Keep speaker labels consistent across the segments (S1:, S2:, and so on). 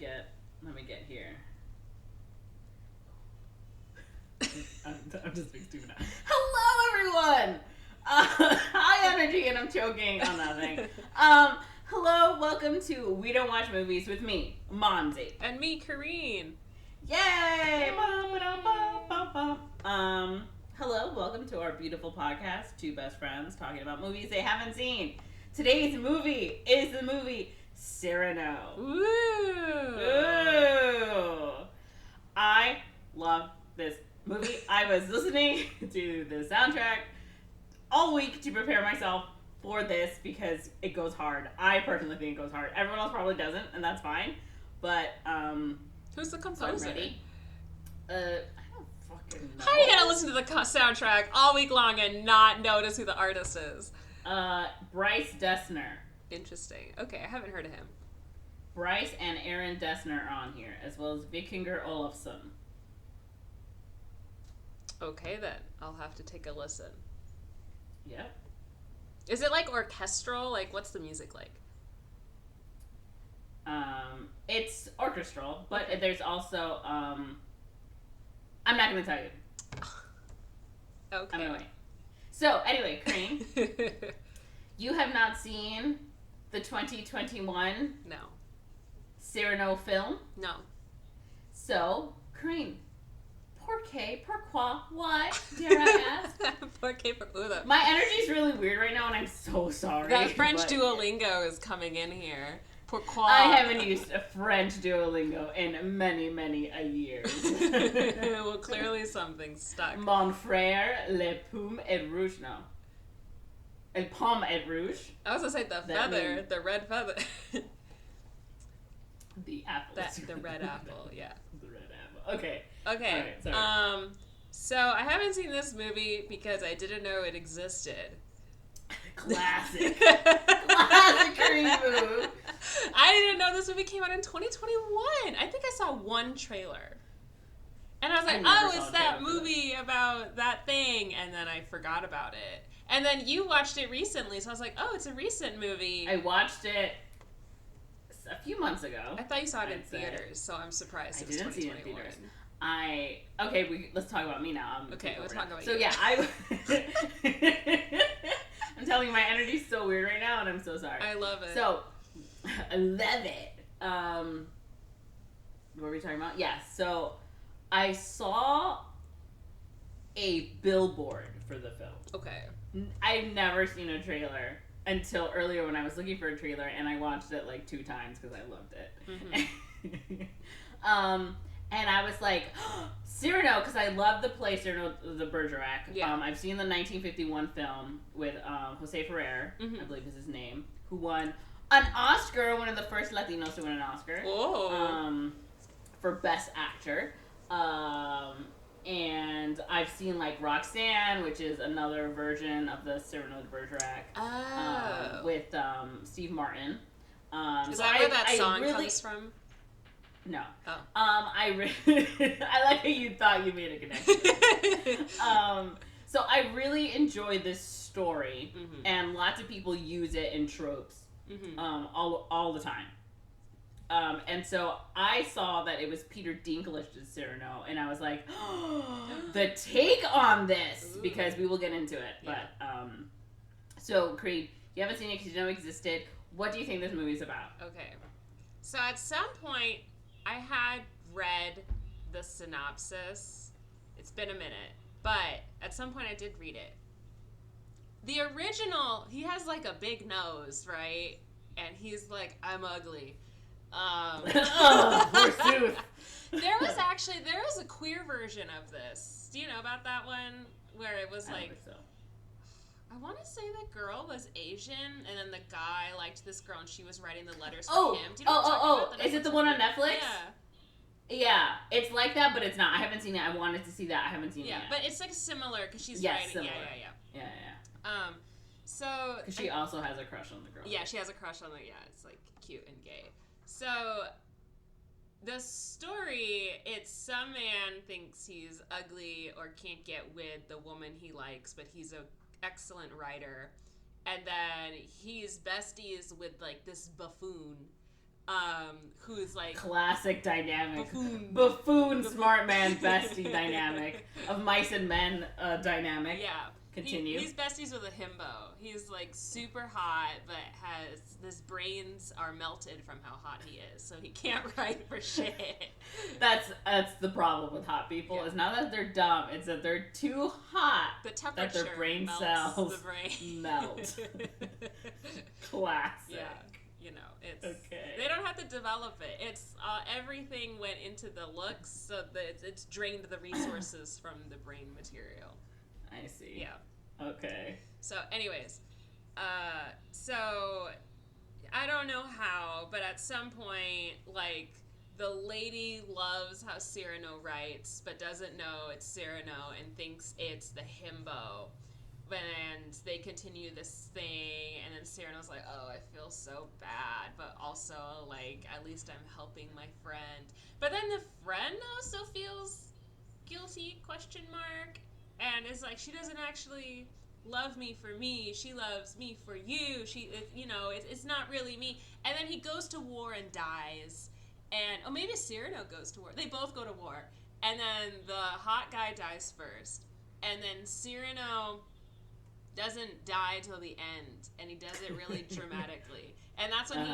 S1: get here. I'm just being stupid now. Hello, everyone. High energy, and I'm choking on nothing. Hello, welcome to We Don't Watch Movies with me, Monze,
S2: and me, Corinne.
S1: Yay! Hello, welcome to our beautiful podcast, two best friends talking about movies they haven't seen. Today's movie is the movie Cyrano. Ooh! I love this movie. I was listening to the soundtrack all week to prepare myself for this because it goes hard. I personally think it goes hard. Everyone else probably doesn't, and that's fine. But
S2: who's the composer?
S1: So I'm ready. I don't fucking know.
S2: How are you gonna listen to the soundtrack all week long and not notice who the artist is?
S1: Bryce Dessner.
S2: Interesting. Okay, I haven't heard of him.
S1: Bryce and Aaron Dessner are on here, as well as Vikingur Olafsson.
S2: Okay, then. I'll have to take a listen.
S1: Yep.
S2: Is it, like, orchestral? Like, what's the music like?
S1: It's orchestral, but there's also, I'm not going to tell you.
S2: Okay.
S1: I'm going to wait. So, anyway, Corinne, you have not seen the 2021
S2: No.
S1: Cyrano film?
S2: No.
S1: So, Corinne, pourquoi, why, dare I ask? My energy's really weird right now, and I'm so sorry.
S2: That French Duolingo is coming in here. Pourquoi?
S1: I haven't used a French Duolingo in many, many a years.
S2: Well, clearly something stuck.
S1: Mon frère, le pomme et rouge, no. El pomme et rouge.
S2: I was gonna say the feather, the red feather.
S1: The apple.
S2: The red apple, yeah.
S1: The red apple. Okay.
S2: Okay.
S1: All right,
S2: so I haven't seen this movie because I didn't know it existed.
S1: Classic. Classic Korean move.
S2: I didn't know this movie came out in 2021. I think I saw one trailer. And I was like, oh, it's that movie about that thing. And then I forgot about it. And then you watched it recently. So I was like, oh, it's a recent movie.
S1: I watched it a few months ago.
S2: I thought you saw it in theaters. So I'm surping it was 2021. I didn't see it in theaters.
S1: Let's talk about me now.
S2: Okay, let's talk about
S1: you. So yeah, I'm telling you, my energy's so weird right now, and I'm so sorry.
S2: I love it.
S1: So, I love it. What were we talking about? Yeah, so I saw a billboard for the film.
S2: Okay.
S1: I've never seen a trailer until earlier when I was looking for a trailer, and I watched it like 2 times because I loved it.
S2: Mm-hmm.
S1: And I was like, Cyrano, because I love the play Cyrano de Bergerac.
S2: Yeah.
S1: I've seen the 1951 film with Jose Ferrer, I believe is his name, who won an Oscar, one of the first Latinos to win an Oscar.
S2: Oh.
S1: For Best Actor. And I've seen like Roxanne, which is another version of the Cyrano de Bergerac. With Steve Martin.
S2: Is that where that song comes from?
S1: No.
S2: Oh.
S1: I like how you thought you made a connection. So I really enjoy this story, and lots of people use it in tropes, all the time. And so I saw that it was Peter Dinklage's Cyrano, and I was like, the take on this, because we will get into it.
S2: Yeah.
S1: But so Creed, you haven't seen it because you know it existed. What do you think this movie's about?
S2: Okay. So at some point, I had read the synopsis. It's been a minute. But at some point I did read it. The original, he has like a big nose, right? And he's like, I'm ugly.
S1: Forsooth.
S2: There was a queer version of this. Do you know about that one? Where it was like... I want to say the girl was Asian, and then the guy liked this girl, and she was writing the letters for him. Do you know what I'm talking about?
S1: Is it the one on Netflix?
S2: Yeah.
S1: Yeah, it's like that, but it's not. I haven't seen it. I wanted to see that. I haven't seen it yet.
S2: Yeah, but it's like similar, because she's writing.
S1: Similar.
S2: Yeah. So...
S1: Because she also has a crush on the girl.
S2: Yeah, she has a crush on the... Yeah, it's like cute and gay. So... The story, it's some man thinks he's ugly or can't get with the woman he likes, but he's a excellent writer, and then he's besties with like this buffoon who's like
S1: classic dynamic, buffoon smart man bestie dynamic of mice and men dynamic.
S2: Yeah.
S1: Continue.
S2: He's besties with a himbo. He's like super hot, but his brains are melted from how hot he is, so he can't write for shit.
S1: That's the problem with hot people. Is not that they're dumb; it's that they're too hot.
S2: The temperature
S1: that their brain cells melt. Classic.
S2: Yeah. You know, it's
S1: okay.
S2: They don't have to develop it. It's everything went into the looks, so that it's drained the resources from the brain material.
S1: I see.
S2: Yeah.
S1: Okay.
S2: So, anyways, so I don't know how, but at some point, like, the lady loves how Cyrano writes, but doesn't know it's Cyrano and thinks it's the himbo. And they continue this thing, and then Cyrano's like, oh, I feel so bad, but also, like, at least I'm helping my friend. But then the friend also feels guilty, and is like, she doesn't actually love me for me, she loves me for you, it's not really me. And then he goes to war and dies, and maybe Cyrano goes to war, they both go to war, and then the hot guy dies first, and then Cyrano doesn't die till the end, and he does it really dramatically, and that's when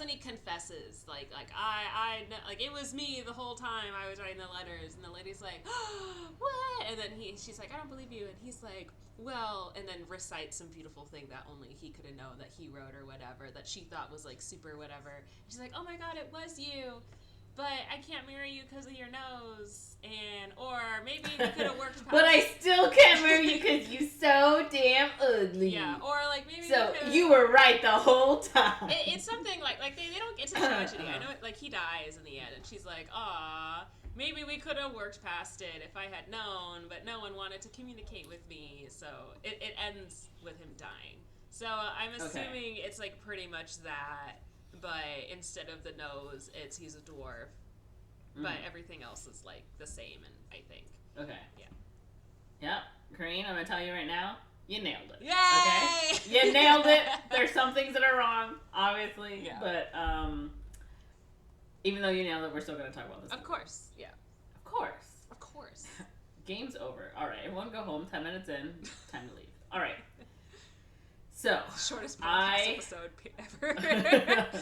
S2: he confesses, like I like it was me the whole time I was writing the letters, and the lady's like, oh, what? And then she's like, I don't believe you, and he's like, well, and then recites some beautiful thing that only he could have known that he wrote or whatever, that she thought was like super whatever. And she's like, oh my god, it was you. But I can't marry you because of your nose, or maybe we could have worked past.
S1: But I still can't marry you because you're so damn ugly.
S2: Yeah, or like maybe.
S1: So you were right the whole time.
S2: It's something like they don't get to the tragedy. I know it, like he dies in the end, and she's like, "Aw, maybe we could have worked past it if I had known, but no one wanted to communicate with me." So it ends with him dying. So I'm assuming it's like pretty much that. But instead of the nose, he's a dwarf. But everything else is like the same, and I think.
S1: Okay.
S2: Yeah.
S1: Yep. Corinne, I'm gonna tell you right now, you nailed it.
S2: Yay!
S1: Okay? You nailed it. There's some things that are wrong, obviously.
S2: Yeah.
S1: But even though you nailed it, we're still gonna talk about this.
S2: Of course. Yeah.
S1: Of course.
S2: Of course.
S1: Game's over. All right, everyone go home. 10 minutes in. Time to leave. All right. So,
S2: shortest podcast episode ever.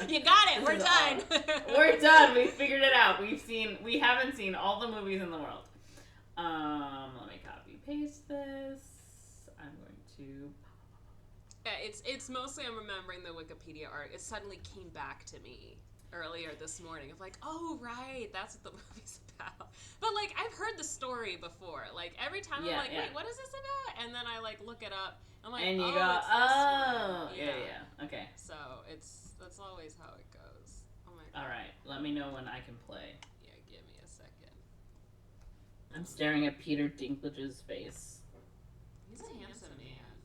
S2: You got it. We're done.
S1: We're done. We figured it out. We haven't seen all the movies in the world. Let me copy paste this. I'm going to.
S2: Yeah, it's mostly I'm remembering the Wikipedia art. It suddenly came back to me earlier this morning of like, oh right, that's what the movie's about. But like I've heard the story before. Like every time I'm like, wait, what is this about? And then I like look it up. I'm like,
S1: and you go, okay.
S2: So that's always how it goes. Oh my god.
S1: All right, let me know when I can play.
S2: Yeah, give me a second.
S1: I'm staring at Peter Dinklage's face.
S2: He's a handsome man.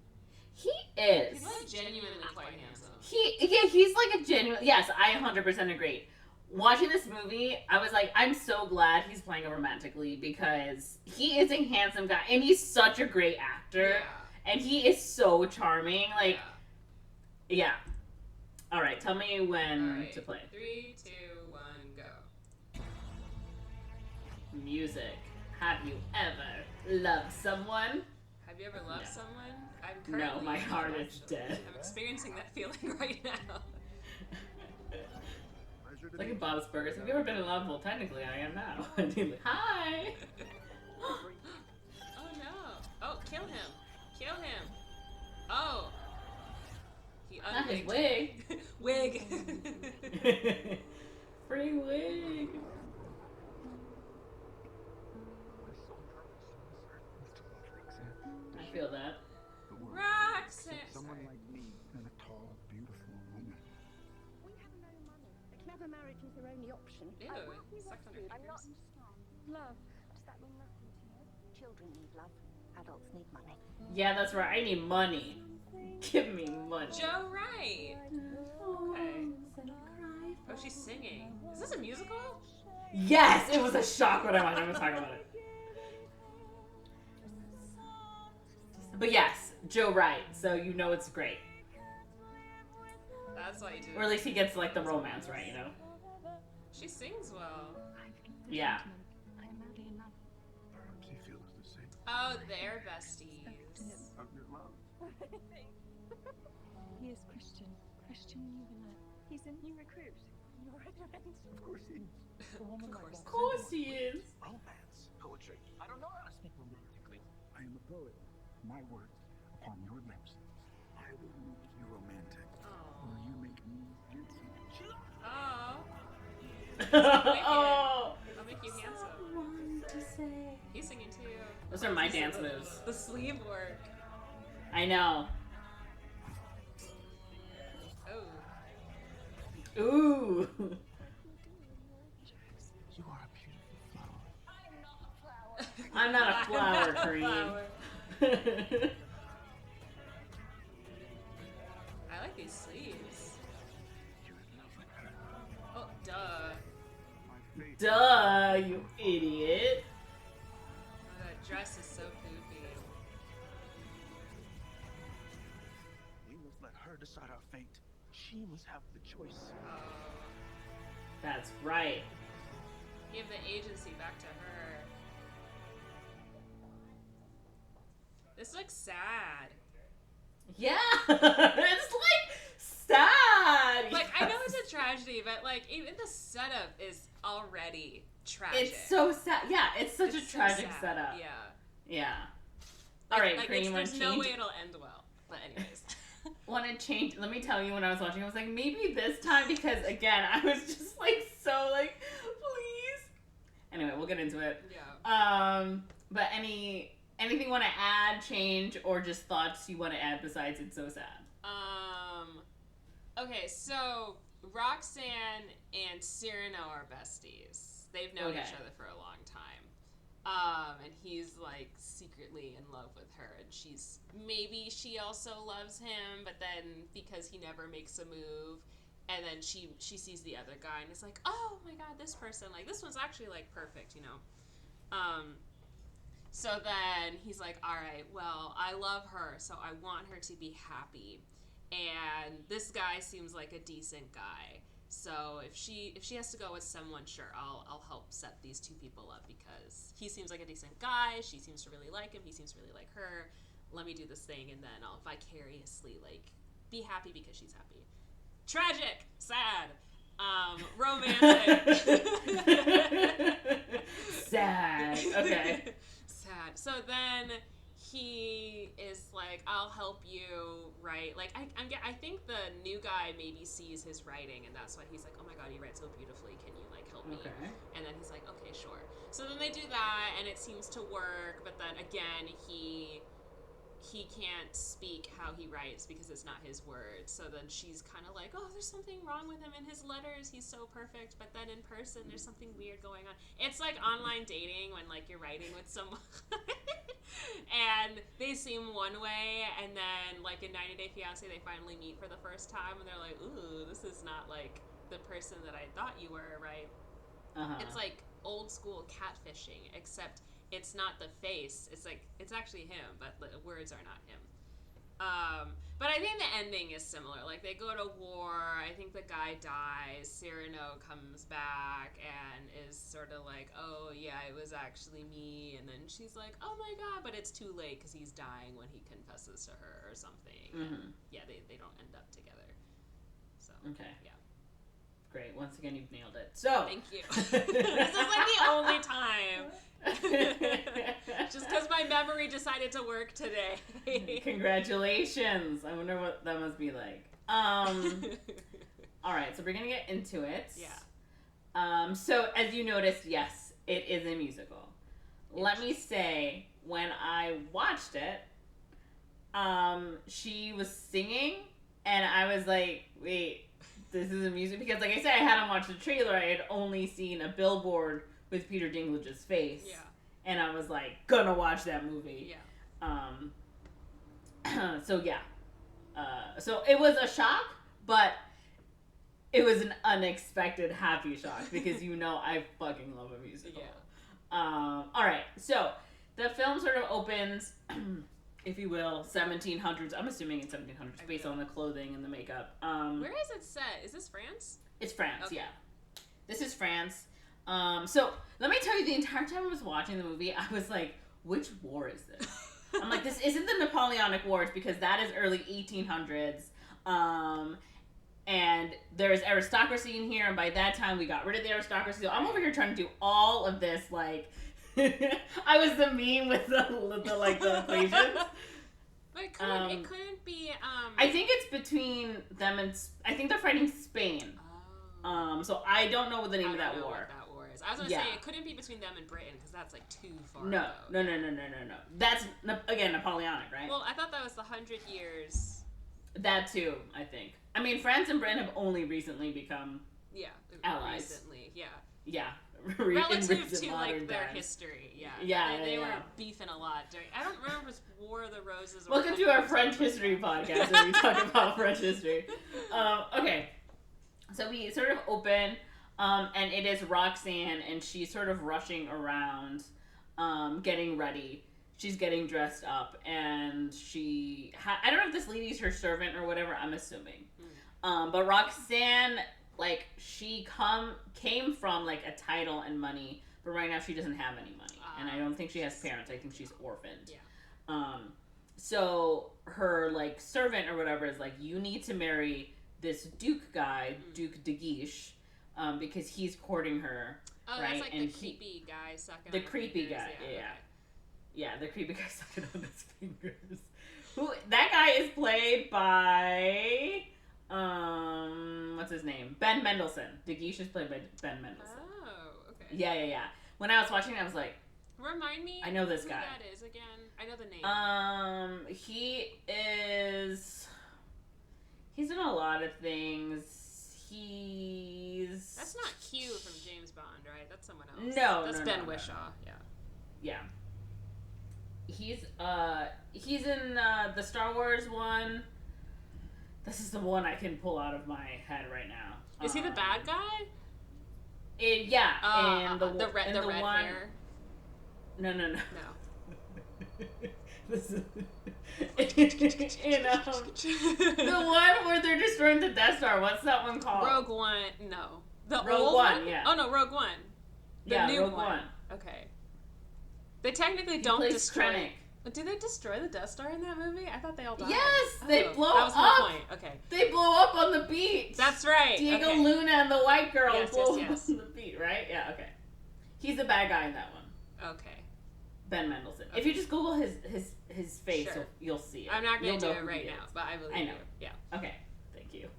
S1: He is.
S2: He's like genuinely quite handsome.
S1: He's like a genuine. Yes, I 100% agree. Watching this movie, I was like, I'm so glad he's playing a romantic lead because he is a handsome guy and he's such a great actor.
S2: Yeah.
S1: And he is so charming. Like, yeah. All right, tell me when to play.
S2: 3, 2, 1, go.
S1: Music. Have you ever loved someone?
S2: Have you ever loved someone?
S1: No, my heart is dead.
S2: I'm experiencing that feeling right now.
S1: Look at Bob's Burgers. Have you ever been in love? Well, technically, I am now. Hi.
S2: Oh no! Oh, kill him! Kill him! Oh! He
S1: Not his
S2: unwigged.
S1: wig.
S2: Wig.
S1: Free wig. I feel that.
S2: Roxanne!
S3: Someone like me and a tall, beautiful woman.
S4: We have no money. A clever marriage is their only option.
S2: Ew, sucks on her
S4: I'm not
S2: fingers.
S4: love. Does that mean nothing to you? Children need love. Adults need money.
S1: Yeah, that's right. I need money. Give me money.
S2: Joe Wright. Okay. Oh, she's singing. Is this a musical?
S1: Yes, it was a shock when I watched it. I'm gonna talk about it. But yes, Joe Wright. So you know it's great.
S2: That's why you do.
S1: Or at least he gets like the romance right, you know.
S2: She sings well.
S1: Yeah.
S4: I am madly in love.
S3: Perhaps he feels the same.
S2: Oh, they're besties.
S3: Of your love.
S4: He is Christian Huguenot. He's a new recruit. Your regiment.
S3: Of course he is. A woman like
S1: Of course he is.
S3: Romance. Poetry. I don't know how to speak romantically. I am a poet. My words upon your lips. I will make you romantic. Or you make me handsome.
S2: Oh.
S1: Oh.
S2: I'll make you handsome. He's singing too.
S1: Those are my dance moves.
S2: The sleeve work.
S1: I know.
S2: Oh.
S1: Ooh.
S3: You are a beautiful flower.
S1: I'm not a flower, Kareem.
S2: I like these sleeves.
S3: You're in love with her.
S2: Oh, duh.
S3: My faith.
S1: Duh, you idiot.
S2: Oh, that dress is so poofy.
S3: We must let her decide our fate. She must have the choice.
S2: Oh.
S1: That's right.
S2: Give the agency back to her. This looks sad.
S1: Yeah. It's like sad.
S2: Like, I know it's a tragedy, but like, even the setup is already tragic.
S1: It's so sad. Yeah, it's such a
S2: so
S1: tragic
S2: sad.
S1: setup.
S2: Yeah.
S1: Yeah.
S2: Like,
S1: All right,
S2: like
S1: Kareem, want
S2: there's
S1: to
S2: no
S1: change?
S2: way it'll end well. But anyways.
S1: Want to change? Let me tell you, when I was watching, I was like, maybe this time, because again, I was just like so like, please. Anyway, we'll get into it.
S2: Yeah.
S1: But anything you want to add, change, or just thoughts you want to add besides it's so sad?
S2: Okay, so Roxanne and Cyrano are besties. They've known each other for a long time. And he's like secretly in love with her, and maybe she also loves him, but then because he never makes a move, and then she sees the other guy and is like, oh my god, this person, like, this one's actually like perfect, you know. So then he's like, all right, well, I love her, so I want her to be happy, and this guy seems like a decent guy. So if she has to go with someone, sure, I'll help set these two people up, because he seems like a decent guy, she seems to really like him, he seems to really like her. Let me do this thing, and then I'll vicariously like be happy because she's happy. Tragic, sad, romantic.
S1: Sad. Okay.
S2: Sad. So then he is like, I'll help you write. Like, I think the new guy maybe sees his writing, and that's why he's like, oh my god, you write so beautifully, can you like help me?
S1: Okay.
S2: And then he's like, okay, sure. So then they do that, and it seems to work, but then again, he can't speak how he writes because it's not his words. So then she's kind of like, oh, there's something wrong with him in his letters, he's so perfect, but then in person there's something weird going on. It's like online dating when like you're writing with someone and they seem one way, and then like in 90 Day Fiancé they finally meet for the first time and they're like, ooh, this is not like the person that I thought you were, right? It's like old school catfishing, except it's not the face. It's like, it's actually him, but the words are not him. But I think the ending is similar. Like, they go to war, I think the guy dies, Cyrano comes back and is sort of like, oh yeah, it was actually me, and then she's like, oh my god, but it's too late because he's dying when he confesses to her or something. And yeah, they don't end up together. So,
S1: okay.
S2: Yeah.
S1: Great. Once again, you've nailed it. So.
S2: Thank you. This is like the only time. Just because my memory decided to work today.
S1: Congratulations. I wonder what that must be like. All right, so we're going to get into it.
S2: Yeah.
S1: So as you noticed, yes, it is a musical. Let me say, when I watched it, she was singing, and I was like, wait, this is a music? Because like I said, I hadn't watched the trailer. I had only seen a billboard with Peter Dinklage's face.
S2: Yeah.
S1: And I was like, gonna watch that movie.
S2: Yeah.
S1: So yeah. So it was a shock, but it was an unexpected happy shock because you know I fucking love a musical.
S2: Yeah.
S1: Alright, so the film sort of opens, if you will, 1700s. I'm assuming it's 1700s based on the clothing and the makeup.
S2: Where is it set? Is this France?
S1: It's France,
S2: Okay.
S1: yeah. This is France. So let me tell you, the entire time I was watching the movie, I was like, which war is this? I'm like, this isn't the Napoleonic Wars, because that is early 1800s. And there's aristocracy in here, and by that time we got rid of the aristocracy. So I'm over here trying to do all of this, like, I was the meme with the equations.
S2: But it couldn't be,
S1: I think it's between them and, I think they're fighting Spain.
S2: Oh.
S1: So I don't know what the name of that war.
S2: What that war is. I was gonna say it couldn't be between them and Britain, because that's like too far.
S1: No. That's again Napoleonic, right?
S2: Well, I thought that was the 100 Years.
S1: That too, I think. I mean, France and Britain have only recently become allies.
S2: Recently, yeah.
S1: Yeah.
S2: Relative to like their history, they were beefing a lot during. I don't remember if it was War of the Roses. Or
S1: Welcome to our French history podcast, where we talk about French history. Okay, so we sort of open, and it is Roxanne, and she's sort of rushing around, getting ready. She's getting dressed up, and I don't know if this lady's her servant or whatever, I'm assuming. But Roxanne, like, she came from, like, a title and money, but right now she doesn't have any money. And I don't think she has parents. I think she's orphaned. Yeah. So her, like, servant or whatever is like, you need to marry this Duke guy, Duke de Guiche, because he's courting her.
S2: Oh,
S1: right?
S2: That's like the creepy guy sucking
S1: the
S2: on
S1: creepy
S2: fingers.
S1: guy, yeah.
S2: Okay.
S1: Yeah, the creepy guy sucking on his fingers. That guy is played by, what's his name? Ben Mendelsohn. De Guiche is played by Ben Mendelsohn.
S2: Oh, okay.
S1: Yeah. When I was watching it, I was like,
S2: remind me.
S1: I know this
S2: who
S1: guy.
S2: That is again. I know the name.
S1: He's in a lot of things.
S2: That's not Q from James Bond, right? That's someone else.
S1: No,
S2: that's
S1: no,
S2: Ben
S1: no,
S2: Whishaw.
S1: No. Yeah. He's in the Star Wars one. This is the one I can pull out of my head right now.
S2: Is he the bad guy?
S1: And
S2: the red
S1: one,
S2: hair.
S1: No.
S2: No.
S1: This is the one where they're destroying the Death Star. What's that one called?
S2: Rogue One. No. The
S1: Rogue
S2: old
S1: One.
S2: one?
S1: Yeah.
S2: Oh no, Rogue One. The new
S1: Rogue One.
S2: Okay. They technically don't destroy.
S1: Krennic.
S2: Do they destroy the Death Star in that movie? I thought they all died.
S1: Yes, they blow
S2: that was
S1: up.
S2: my point. Okay.
S1: They blow up on the beach.
S2: That's right.
S1: Diego Luna and the white girl blow
S2: yes.
S1: up on the beach, right? Yeah, okay. He's the bad guy in that one.
S2: Okay.
S1: Ben Mendelsohn.
S2: Okay.
S1: If you just Google his face,
S2: Sure.
S1: you'll see it.
S2: I'm not going to do it right
S1: now,
S2: now, but I believe you. Yeah.
S1: Okay. Thank you.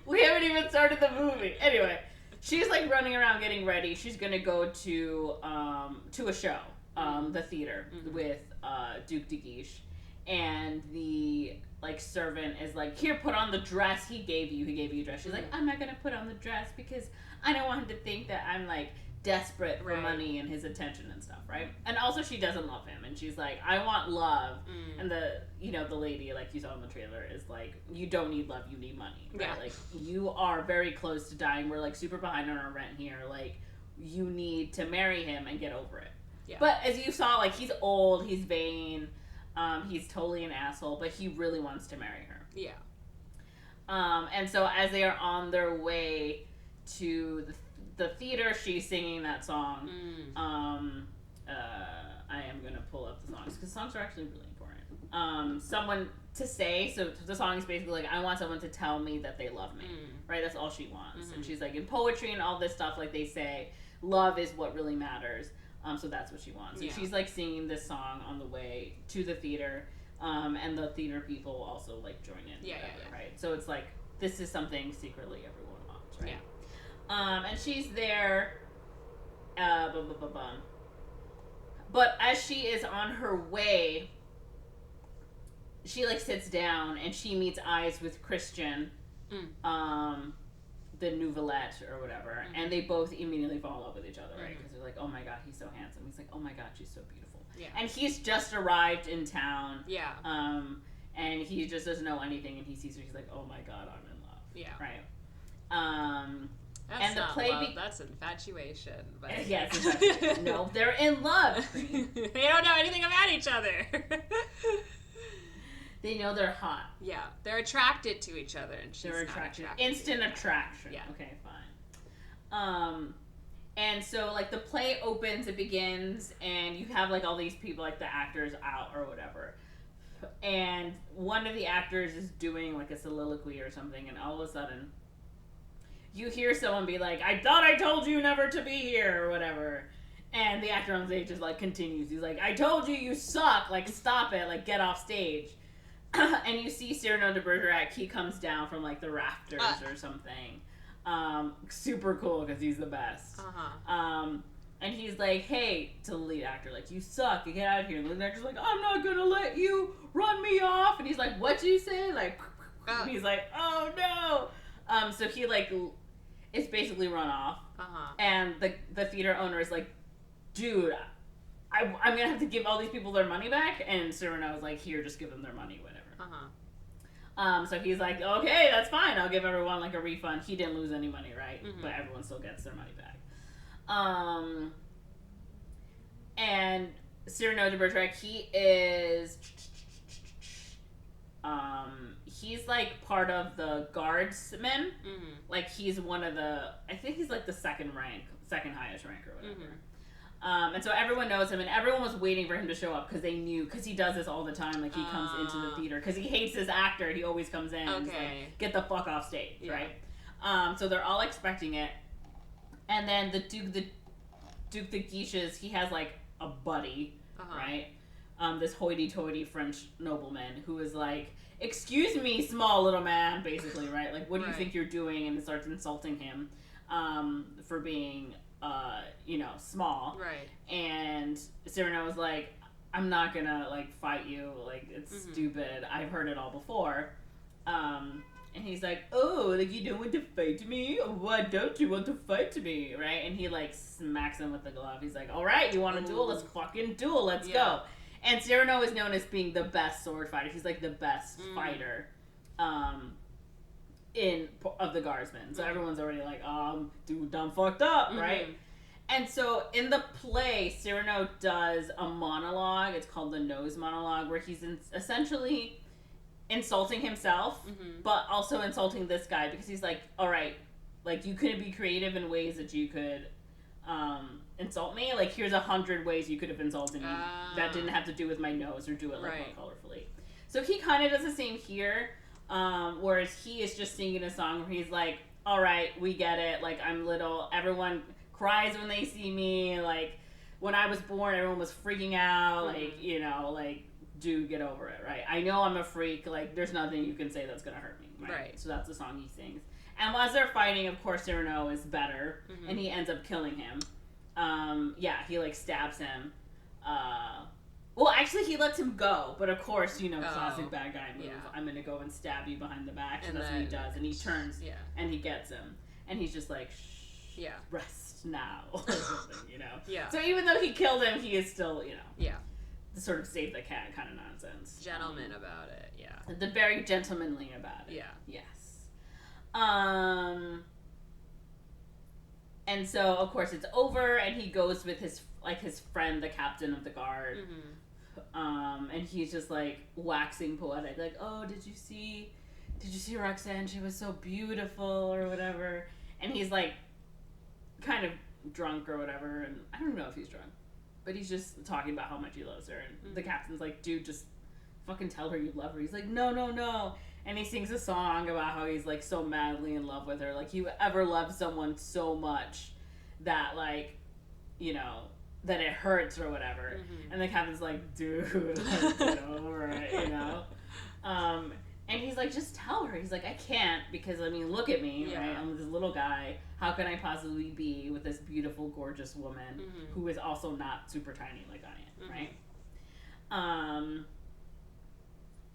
S1: We haven't even started the movie. Anyway, she's like running around getting ready. She's gonna go to a show, the theater with Duke de Guiche, and the like servant is like, here, put on the dress he gave you. He gave you a dress. She's like, I'm not gonna put on the dress because I don't want him to think that I'm like desperate for money and his attention and stuff, right? And also she doesn't love him, and she's like, I want love. And the lady, like you saw in the trailer, is like, you don't need love, you need money, right? Like, you are very close to dying, we're like super behind on our rent here, like, you need to marry him and get over it. But as you saw, like, he's old, he's vain, he's totally an asshole, but he really wants to marry her. And so as they are on their way to the theater, she's singing that song. I am gonna pull up the songs because songs are actually really important. Someone to say, so the song is basically like, I want someone to tell me that they love me, right? That's all she wants. And she's like, in poetry and all this stuff, like they say, love is what really matters. So that's what she wants. And she's like singing this song on the way to the theater, and the theater people also like join in. Right? So it's like, this is something secretly everyone wants, right? And she's there, but as she is on her way, she like sits down and she meets eyes with Christian, the Nouvelette or whatever, and they both immediately fall in love with each other, right? Because they're like, oh my god, he's so handsome. He's like, oh my god, she's so beautiful. And he's just arrived in town. And he just doesn't know anything, and he sees her. He's like, oh my god, I'm in love. Right.
S2: That's
S1: and
S2: not
S1: the play
S2: love, that's infatuation. But
S1: yes, infatuation. No, they're in love.
S2: They don't know anything about each other.
S1: They know they're hot.
S2: Yeah, they're attracted to each other, and she's not attracted.
S1: Instant attraction.
S2: Yeah.
S1: Okay, fine. And so like the play opens, it begins, and you have like all these people, like the actors out or whatever. And one of the actors is doing like a soliloquy or something, and all of a sudden you hear someone be like, "I thought I told you never to be here," or whatever. And the actor on stage just like continues. He's like, "I told you suck. Like, stop it. Like, get off stage." And you see Cyrano de Bergerac. He comes down from like the rafters or something. Super cool because he's the best. And he's like, "Hey," to the lead actor, like, "You suck. Get out of here." And the lead actor's like, "I'm not gonna let you run me off." And he's like, "What'd you say?" Like, and he's like, "Oh no." So he like is basically run off. And the theater owner is like, "Dude, I'm gonna have to give all these people their money back." And Cyrano's like, "Here, just give them their money, whatever." So he's like, "Okay, that's fine. I'll give everyone like a refund." He didn't lose any money, right? But everyone still gets their money back. And Cyrano de Bergerac, he is, he's like part of the guardsmen. Like he's one of the, I think he's like the second highest rank or whatever. And so everyone knows him, and everyone was waiting for him to show up because they knew, because he does this all the time. Like he comes into the theater because he hates his actor. He always comes in and is like, "Get the fuck off stage," right? So they're all expecting it, and then the Duke de Guiche's, he has like a buddy, right? This hoity-toity French nobleman who is like, "Excuse me, small little man," basically, right? Like, "What do you think you're doing?" And starts insulting him for being small.
S2: Right.
S1: And Cyrano was like, "I'm not gonna like fight you, like it's stupid. I've heard it all before." And he's like, "Oh, like you don't want to fight me? Why don't you want to fight me?" Right? And he like smacks him with the glove. He's like, "All right, you want to duel? Let's fucking duel. Let's go." And Cyrano is known as being the best sword fighter. He's like the best fighter. Of the guardsmen. So everyone's already like, dude, done fucked up, right? And so in the play, Cyrano does a monologue. It's called the nose monologue, where he's essentially insulting himself, but also insulting this guy, because he's like, "All right, like you couldn't be creative in ways that you could insult me. Like here's 100 ways you could have insulted me that didn't have to do with my nose or do it like more colorfully." So he kind of does the same here. Whereas he is just singing a song where he's like, "All right, we get it. Like, I'm little. Everyone cries when they see me. Like, when I was born, everyone was freaking out. Like, like, dude, get over it, right? I know I'm a freak. Like, there's nothing you can say that's gonna hurt me, right?" So that's the song he sings. And as they're fighting, of course, Cyrano is better, and he ends up killing him. He like stabs him. Well, actually, he lets him go, but of course, classic bad guy move. I'm gonna go and stab you behind the back, and that's what he does. And he turns, and he gets him, and he's just like, "Shh, rest now," or something, So even though he killed him, he is still, the sort of save the cat kind of nonsense.
S2: Gentleman about it,
S1: The very gentlemanly about it. Yes. And so, of course, it's over, and he goes with his friend, the captain of the guard. And he's just like waxing poetic, like, "Oh, did you see Roxanne? She was so beautiful," or whatever. And he's like kind of drunk or whatever, and I don't know if he's drunk, but he's just talking about how much he loves her. And the captain's like, "Dude, just fucking tell her you love her." He's like, "No, no, no." And he sings a song about how he's like so madly in love with her, like you ever loved someone so much that like, that it hurts or whatever. And the captain's like, "Dude, like, get over it," and he's like, "Just tell her." He's like, "I can't, because I mean, look at me, right? I'm this little guy. How can I possibly be with this beautiful, gorgeous woman who is also not super tiny like I am, right?"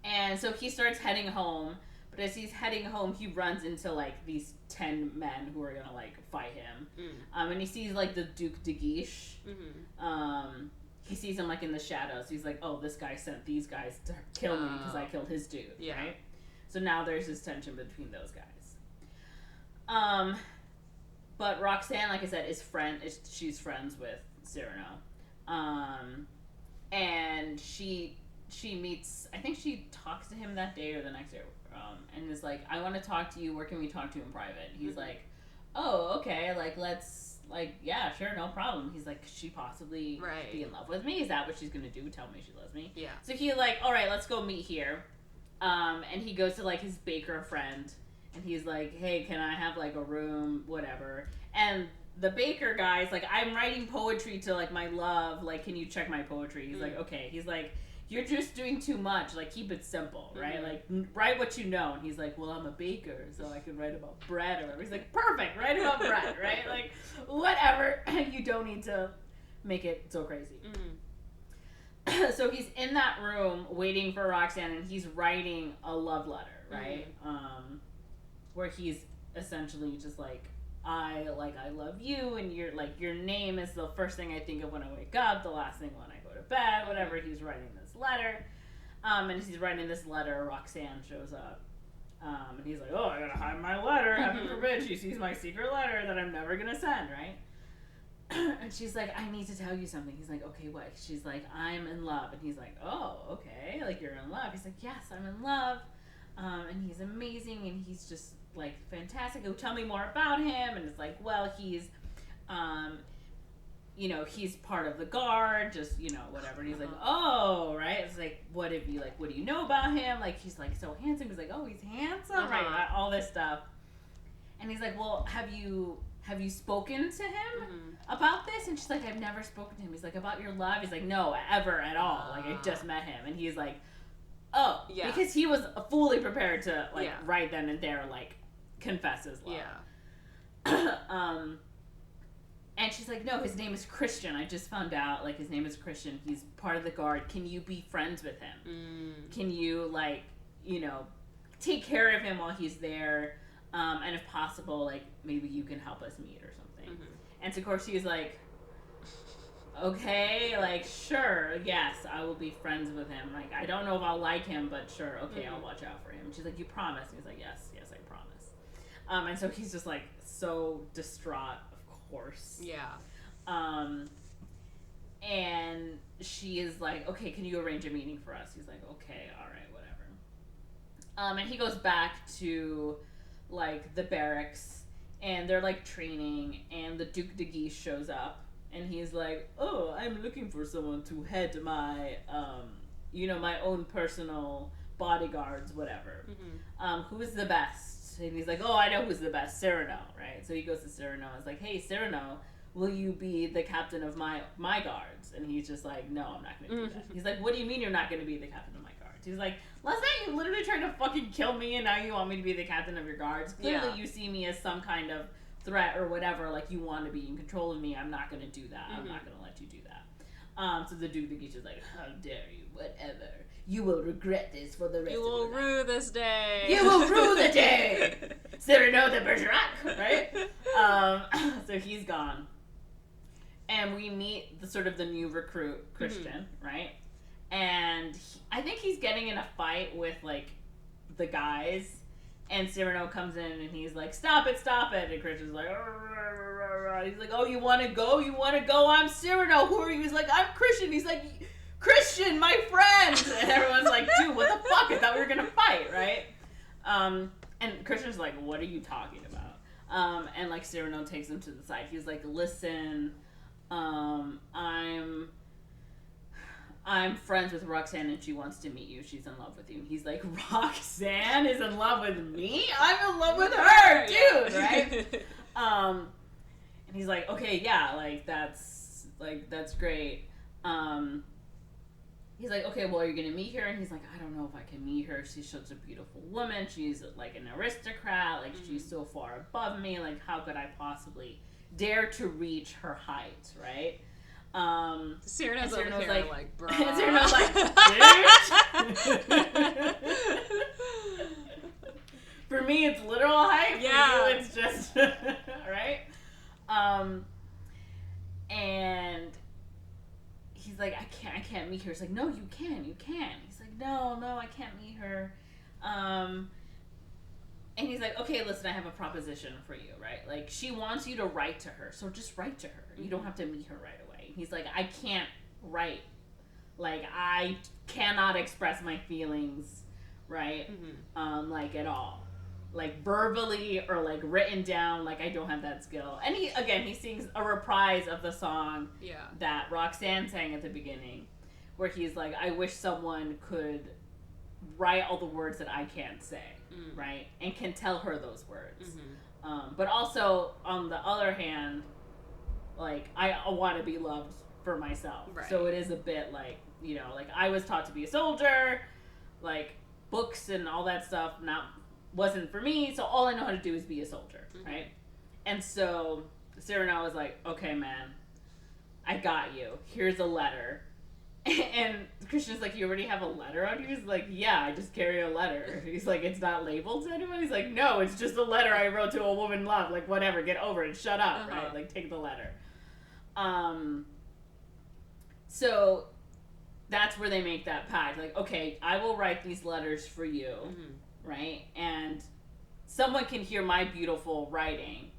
S1: And so he starts heading home, but as he's heading home, he runs into like these 10 men who are gonna like fight him. And he sees like the Duke de Guiche. He sees him like in the shadows. He's like, "Oh, this guy sent these guys to kill me because I killed his dude." Right? So now there's this tension between those guys. But Roxanne, like I said, she's friends with Cyrano. And she she meets, I think she talks to him that day or the next day, and is like, I want to talk to you, where can we talk to in private? He's like, oh, okay, like, let's, like, yeah, sure, no problem. He's like, could she possibly be in love with me? Is that what she's gonna do? Tell me she loves me?
S2: Yeah.
S1: So he's like, all right, let's go meet here. And he goes to, like, his baker friend, and he's like, hey, can I have, like, a room, whatever. And the baker guy's like, I'm writing poetry to, like, my love, like, can you check my poetry? He's like, okay. He's like, you're just doing too much, like, keep it simple, right? Like, write what you know. And he's like, well, I'm a baker, so I can write about bread or whatever. He's like, perfect, write about bread, right? Like, whatever. You don't need to make it so crazy. So he's in that room waiting for Roxanne, and he's writing a love letter, right? Where he's essentially just like, I love you, and you're like, your name is the first thing I think of when I wake up, the last thing when I go to bed, whatever. He's writing this letter, and as he's writing this letter, Roxanne shows up, and he's like, oh, I gotta hide my letter, heaven forbid she sees my secret letter that I'm never gonna send, right? And she's like, I need to tell you something. He's like, okay, what? She's like, I'm in love. And he's like, oh, okay, like, you're in love. He's like, yes, I'm in love, and he's amazing, and he's just, like, fantastic. Oh, tell me more about him. And it's like, well, he's, you know, he's part of the guard, just, you know, whatever. And he's like, oh, right. It's like, what do you know about him? Like, he's, like, so handsome. He's like, oh, he's handsome, right? All this stuff. And he's like, well, have you spoken to him about this? And she's like, I've never spoken to him. He's like, about your love? He's like, no, ever at all. Like, I just met him. And he's like, oh, because he was fully prepared to, like, right then and there, like, confess his love. And she's like, no, his name is Christian. I just found out, like, his name is Christian. He's part of the guard. Can you be friends with him? Can you, like, you know, take care of him while he's there? And if possible, like, maybe you can help us meet or something. And so, of course, she's like, okay, like, sure, yes, I will be friends with him. Like, I don't know if I'll like him, but sure, okay, I'll watch out for him. And she's like, you promise? And he's like, yes, I promise. And so he's just, like, so distraught, of course. And she is like, okay, can you arrange a meeting for us? He's like, okay, all right, whatever. And he goes back to, like, the barracks, and they're, like, training, and the Duc de Guiche shows up, and he's like, oh, I'm looking for someone to head my, you know, my own personal bodyguards, whatever. Who is the best? And he's like, oh, I know who's the best, Cyrano, right? So he goes to Cyrano and is like, hey, Cyrano, will you be the captain of my guards? And he's just like, no, I'm not going to do that. He's like, what do you mean you're not going to be the captain of my guards? He's like, last night you literally tried to fucking kill me, and now you want me to be the captain of your guards. Clearly you see me as some kind of threat or whatever, like you want to be in control of me. I'm not going to do that. I'm not going to let you do that. So the Duc de Guiche is like, how dare you, whatever. You will regret this for the rest of your life.
S2: You will rue this day.
S1: You will rue the day. Cyrano de Bergerac, right? So he's gone. And we meet the new recruit, Christian, right? And I think he's getting in a fight with, like, the guys. And Cyrano comes in and he's like, stop it. And Christian's like, he's like, oh, you want to go? I'm Cyrano. Who are you? He's like, I'm Christian. He's like, Christian, my friend. And everyone's like, dude, what the fuck? I thought we were going to fight, right? And Christian's like, what are you talking about? And, like, Cyrano takes him to the side. He's like, listen, I'm friends with Roxanne and she wants to meet you. She's in love with you. And he's like, Roxanne is in love with me? I'm in love with her, dude, right? And he's like, okay, yeah, that's great. He's like, okay, well, are you going to meet her? And he's like, I don't know if I can meet her. She's such a beautiful woman. She's, like, an aristocrat. Like, she's so far above me. Like, how could I possibly dare to reach her height, right?
S2: Cyrano's over here like, bro.
S1: Cyrano's like, bitch. For me, it's literal height.
S2: Yeah.
S1: For you, it's just, right? And he's like, I can't meet her. He's like, no, you can. He's like, no, I can't meet her. And he's like, okay, listen, I have a proposition for you, right? Like, she wants you to write to her, so just write to her. You don't have to meet her right away. He's like, I can't write Like, I cannot express my feelings, right? Like, at all. Like, verbally or, like, written down. Like, I don't have that skill. And he sings a reprise of the song that Roxanne sang at the beginning, where he's like, I wish someone could write all the words that I can't say, right? And can tell her those words. But also, on the other hand, like, I want to be loved for myself. Right. So it is a bit like, you know, like, I was taught to be a soldier, like, books and all that stuff wasn't for me, so all I know how to do is be a soldier, right? And so Cyrano was like, okay, man, I got you. Here's a letter. And Christian's like, you already have a letter on you? He's like, yeah, I just carry a letter. He's like, it's not labeled to anyone? He's like, no, it's just a letter I wrote to a woman love. Like, whatever, get over it, shut up, right? Like, take the letter. So that's where they make that pact. Like, okay, I will write these letters for you, right? And someone can hear my beautiful writing.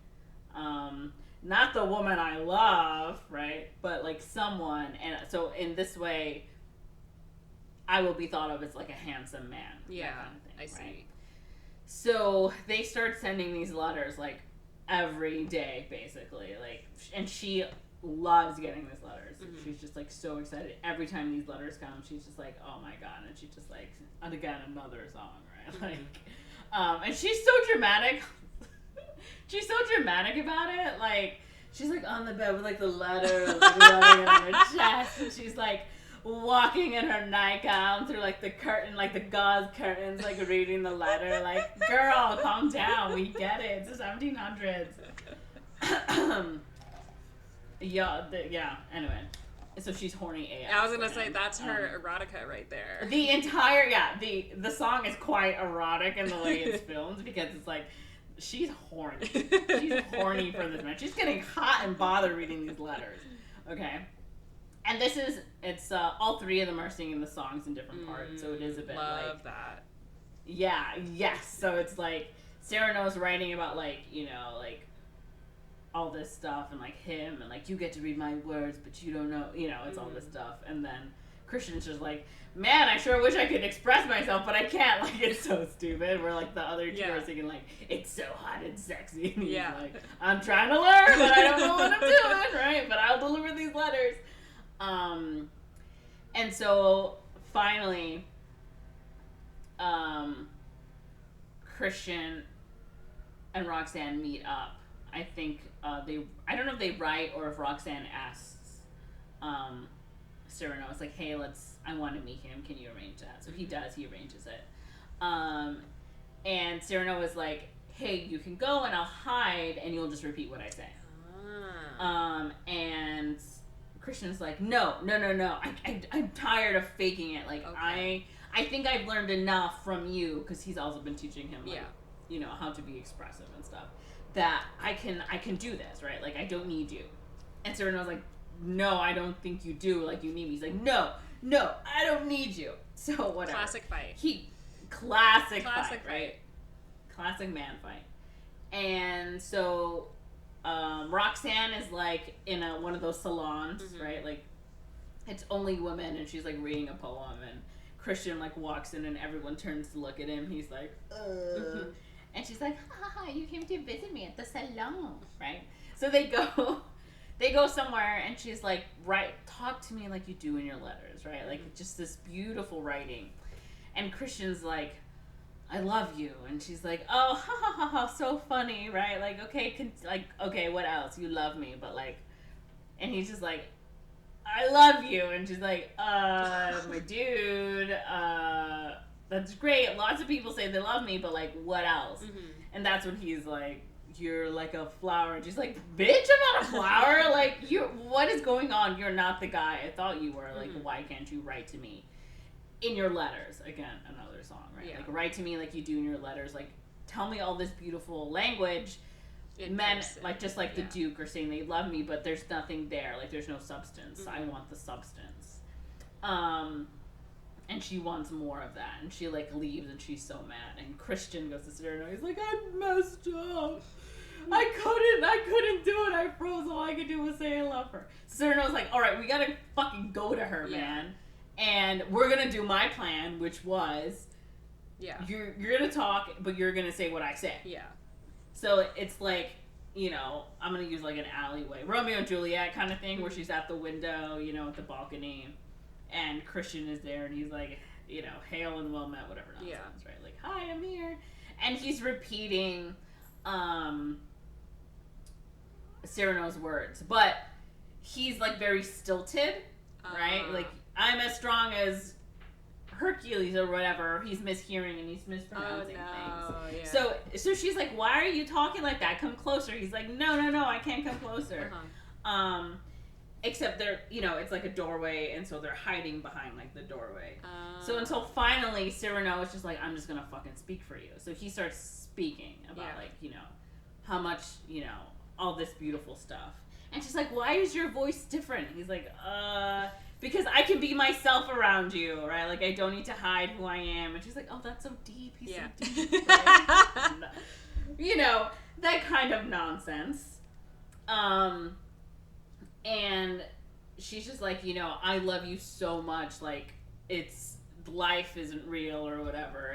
S1: Not the woman I love, right? But, like, someone. And so in this way, I will be thought of as, like, a handsome man.
S2: Yeah,
S1: kind of thing,
S2: I see.
S1: Right? So they start sending these letters, like, every day, basically. Like, and she loves getting these letters. She's just, like, so excited. Every time these letters come, she's just like, oh, my God. And she's just like, and again, another song, right? Like, and she's so dramatic. She's so dramatic about it. Like, she's, like, on the bed with, like, the letter, like, rubbing it on her chest. And she's, like, walking in her nightgown through, like, the curtain, like, the gauze curtains, like, reading the letter. Like, girl, calm down. We get it. It's the 1700s. Yeah, anyway. So she's horny AF.
S2: I was going to say, that's her erotica right there.
S1: The entire, the song is quite erotic in the way it's filmed, because it's, like, she's horny. She's horny for this man. She's getting hot and bothered reading these letters. Okay? And it's all three of them are singing the songs in different parts, so it is a bit
S2: love that.
S1: Yeah, yes. So it's like, Cyrano's writing about, like, you know, like, all this stuff, and, like, him, and, like, you get to read my words, but you don't know, you know, it's all this stuff. And then Christian's just like, man, I sure wish I could express myself, but I can't. Like, it's so stupid. Where, like, the other two are singing, like, it's so hot and sexy. And he's like, I'm trying to learn, but I don't know what I'm doing, right? But I'll deliver these letters. And so, finally, Christian and Roxanne meet up. I think I don't know if they write or if Roxanne asks Cyrano, it's like, hey, I want to meet him, can you arrange that? So he does, he arranges it. And Cyrano is like, hey, you can go and I'll hide and you'll just repeat what I say. And Christian's like, no, I'm tired of faking it. Like, okay. I think I've learned enough from you, because he's also been teaching him, like, you know, how to be expressive and stuff, that I can do this, right? Like, I don't need you. And Cyrano's like, no, I don't think you do. Like, you need me. He's like, no, I don't need you. So whatever.
S2: Classic fight.
S1: Classic fight, right? Classic man fight. And so Roxanne is, like, in one of those salons, right? Like, it's only women, and she's, like, reading a poem, and Christian, like, walks in, and everyone turns to look at him. He's like, and she's like, ha, you came to visit me at the salon, right? So they go somewhere, and she's like, talk to me like you do in your letters, right? Like, just this beautiful writing. And Christian's like, I love you. And she's like, oh, ha, so funny, right? Like, okay, what else? You love me, but, like, and he's just like, I love you. And she's like, my dude, that's great. Lots of people say they love me, but, like, what else? And that's when he's like, you're like a flower. And she's like, bitch, I'm not a flower. Like, what is going on? You're not the guy I thought you were. Like, why can't you write to me in your letters? Again, another song, right? Yeah. Like, write to me like you do in your letters. Like, tell me all this beautiful language. Men, like, just like the Duke, are saying they love me, but there's nothing there. Like, there's no substance. I want the substance. And she wants more of that. And she, like, leaves, and she's so mad. And Christian goes to Cyrano. He's like, I messed up. I couldn't do it. I froze. All I could do was say I love her. Cyrano's like, all right, we gotta fucking go to her, man. And we're gonna do my plan, which was,
S2: Yeah.
S1: you're gonna talk, but you're gonna say what I say.
S2: Yeah.
S1: So it's like, you know, I'm gonna use like an alleyway, Romeo and Juliet kind of thing, where she's at the window, you know, at the balcony, and Christian is there, and he's like, you know, hail and well met, whatever nonsense, right? Like, hi, I'm here, and he's repeating Cyrano's words, but he's like very stilted, right? Like, I'm as strong as Hercules or whatever. He's mishearing and he's mispronouncing things.
S2: Yeah.
S1: So she's like, why are you talking like that? Come closer. He's like, no, I can't come closer. Except they're, you know, it's like a doorway, and so they're hiding behind like the doorway. So until finally Cyrano is just like, I'm just gonna fucking speak for you. So he starts speaking about like, you know, how much, you know, all this beautiful stuff. And she's like, why is your voice different? He's like, because I can be myself around you, right? Like, I don't need to hide who I am. And she's like, oh, that's so deep. He's so deep. Right? You know, that kind of nonsense. And she's just like, you know, I love you so much. Like, it's, life isn't real or whatever.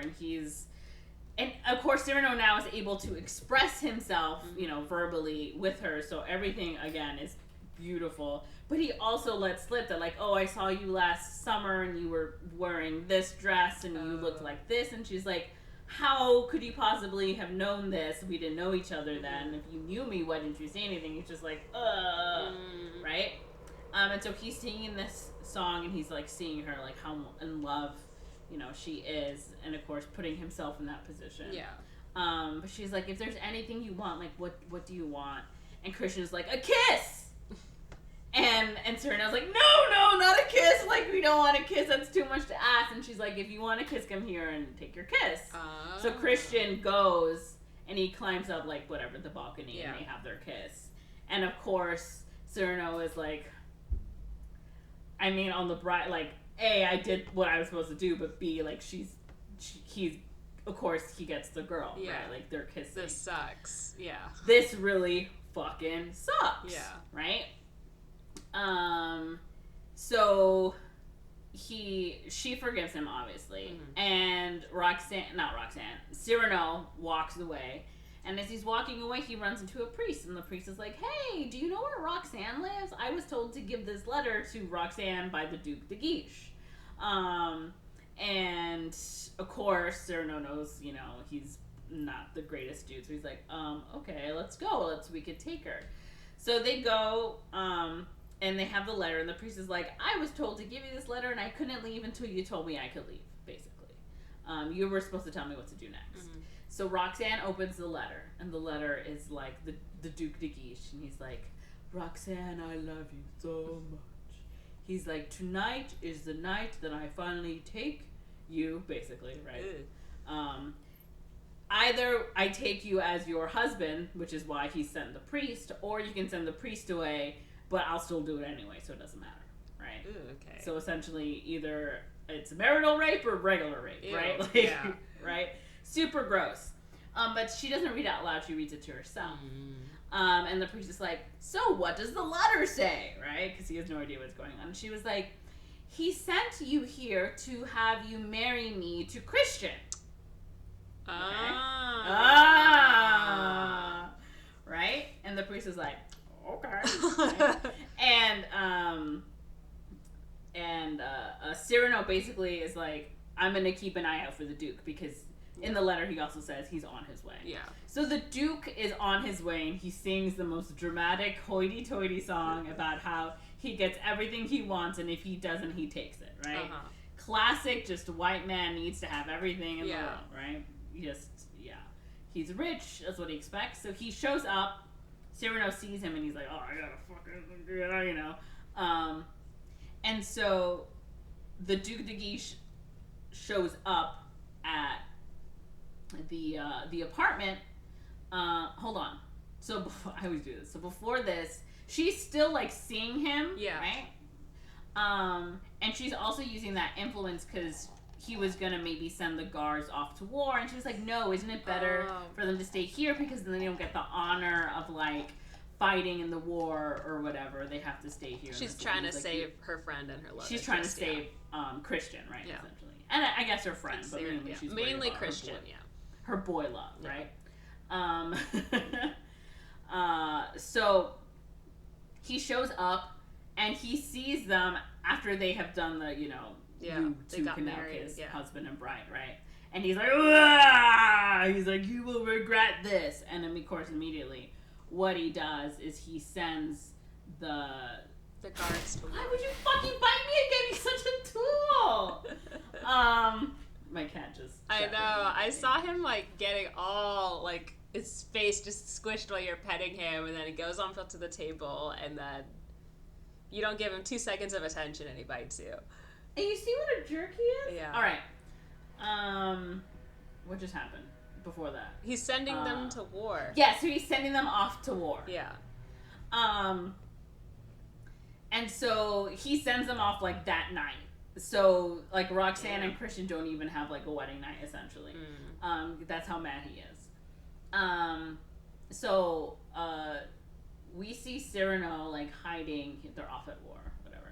S1: And of course, Cyrano now is able to express himself, you know, verbally with her. So everything, again, is beautiful. But he also let slip that, like, oh, I saw you last summer and you were wearing this dress and you looked like this. And she's like, how could you possibly have known this? We didn't know each other then. If you knew me, why didn't you say anything? He's just like, right? And so he's singing this song and he's, like, seeing her, like, how in love, you know, she is, and of course putting himself in that position.
S2: Yeah.
S1: But she's like, if there's anything you want, like, what do you want? And Christian's like, a kiss! And Cyrano's like, no, not a kiss! Like, we don't want a kiss, that's too much to ask. And she's like, if you want a kiss, come here and take your kiss. So Christian goes, and he climbs up, like, whatever, the balcony, and they have their kiss. And of course, Cyrano is like, I mean, on the bride, like, A, I did what I was supposed to do, but B, like, he's, of course, he gets the girl, right? Like, they're kissing.
S2: This sucks. Yeah.
S1: This really fucking sucks.
S2: Yeah.
S1: Right? So she forgives him, obviously. And Cyrano walks away. And as he's walking away, he runs into a priest. And the priest is like, hey, do you know where Roxanne lives? I was told to give this letter to Roxanne by the Duc de Guiche. And of course, Cyrano knows, you know, he's not the greatest dude. So he's like, okay, let's go. We could take her. So they go, and they have the letter. And the priest is like, I was told to give you this letter, and I couldn't leave until you told me I could leave, basically. You were supposed to tell me what to do next. So Roxanne opens the letter, and the letter is like the Duc de Guiche, and he's like, Roxanne, I love you so much. He's like, tonight is the night that I finally take you, basically, right? Either I take you as your husband, which is why he sent the priest, or you can send the priest away, but I'll still do it anyway, so it doesn't matter, right?
S2: Okay.
S1: So essentially, either it's marital rape or regular rape, right? Like,
S2: yeah.
S1: Right? Super gross. But she doesn't read it out loud, she reads it to herself. And the priest is like, so what does the letter say, right? Because he has no idea what's going on. And she was like, he sent you here to have you marry me to Christian. Okay? Right? And the priest is like, okay. Right? And Cyrano basically is like, I'm going to keep an eye out for the Duke, because in the letter he also says he's on his way. Yeah. So the Duke is on his way, and he sings the most dramatic hoity-toity song about how he gets everything he wants, and if he doesn't, he takes it, right? Classic, just white man needs to have everything in the world, right? He's rich, that's what he expects. So he shows up, Cyrano sees him, and he's like, oh, I gotta fucking, you know. And so the Duc de Guiche shows up at the apartment. Hold on. So before, I always do this. So before this, she's still like seeing him, right? And she's also using that influence because he was gonna maybe send the guards off to war, and she was like, no, isn't it better for them to stay here, because then they don't get the honor of like fighting in the war or whatever. They have to stay here.
S2: She's trying to save her friend and her love.
S1: She's trying to save Christian, right?
S2: Yeah.
S1: Essentially, and I guess her friend, but mainly she's
S2: mainly Christian.
S1: Her boy love, right? So he shows up and he sees them after they have done the, you two can now kiss husband and bride, right? And he's like, "Wah!" He's like, "You will regret this." And then, of course, immediately, what he does is he sends the
S2: guards to.
S1: Why would you fucking bite me again? He's such a tool. My cat just.
S2: I know. I saw him getting all his face just squished while you're petting him, and then he goes on up to the table, and then you don't give him 2 seconds of attention, and he bites you.
S1: And you see what a jerk he is?
S2: Yeah.
S1: All right. What just happened before that?
S2: He's sending them to war.
S1: Yeah, so he's sending them off to war.
S2: Yeah.
S1: And so he sends them off that night. So Roxanne and Christian don't even have a wedding night essentially. That's how mad he is. So we see Cyrano hiding. They're off at war, whatever.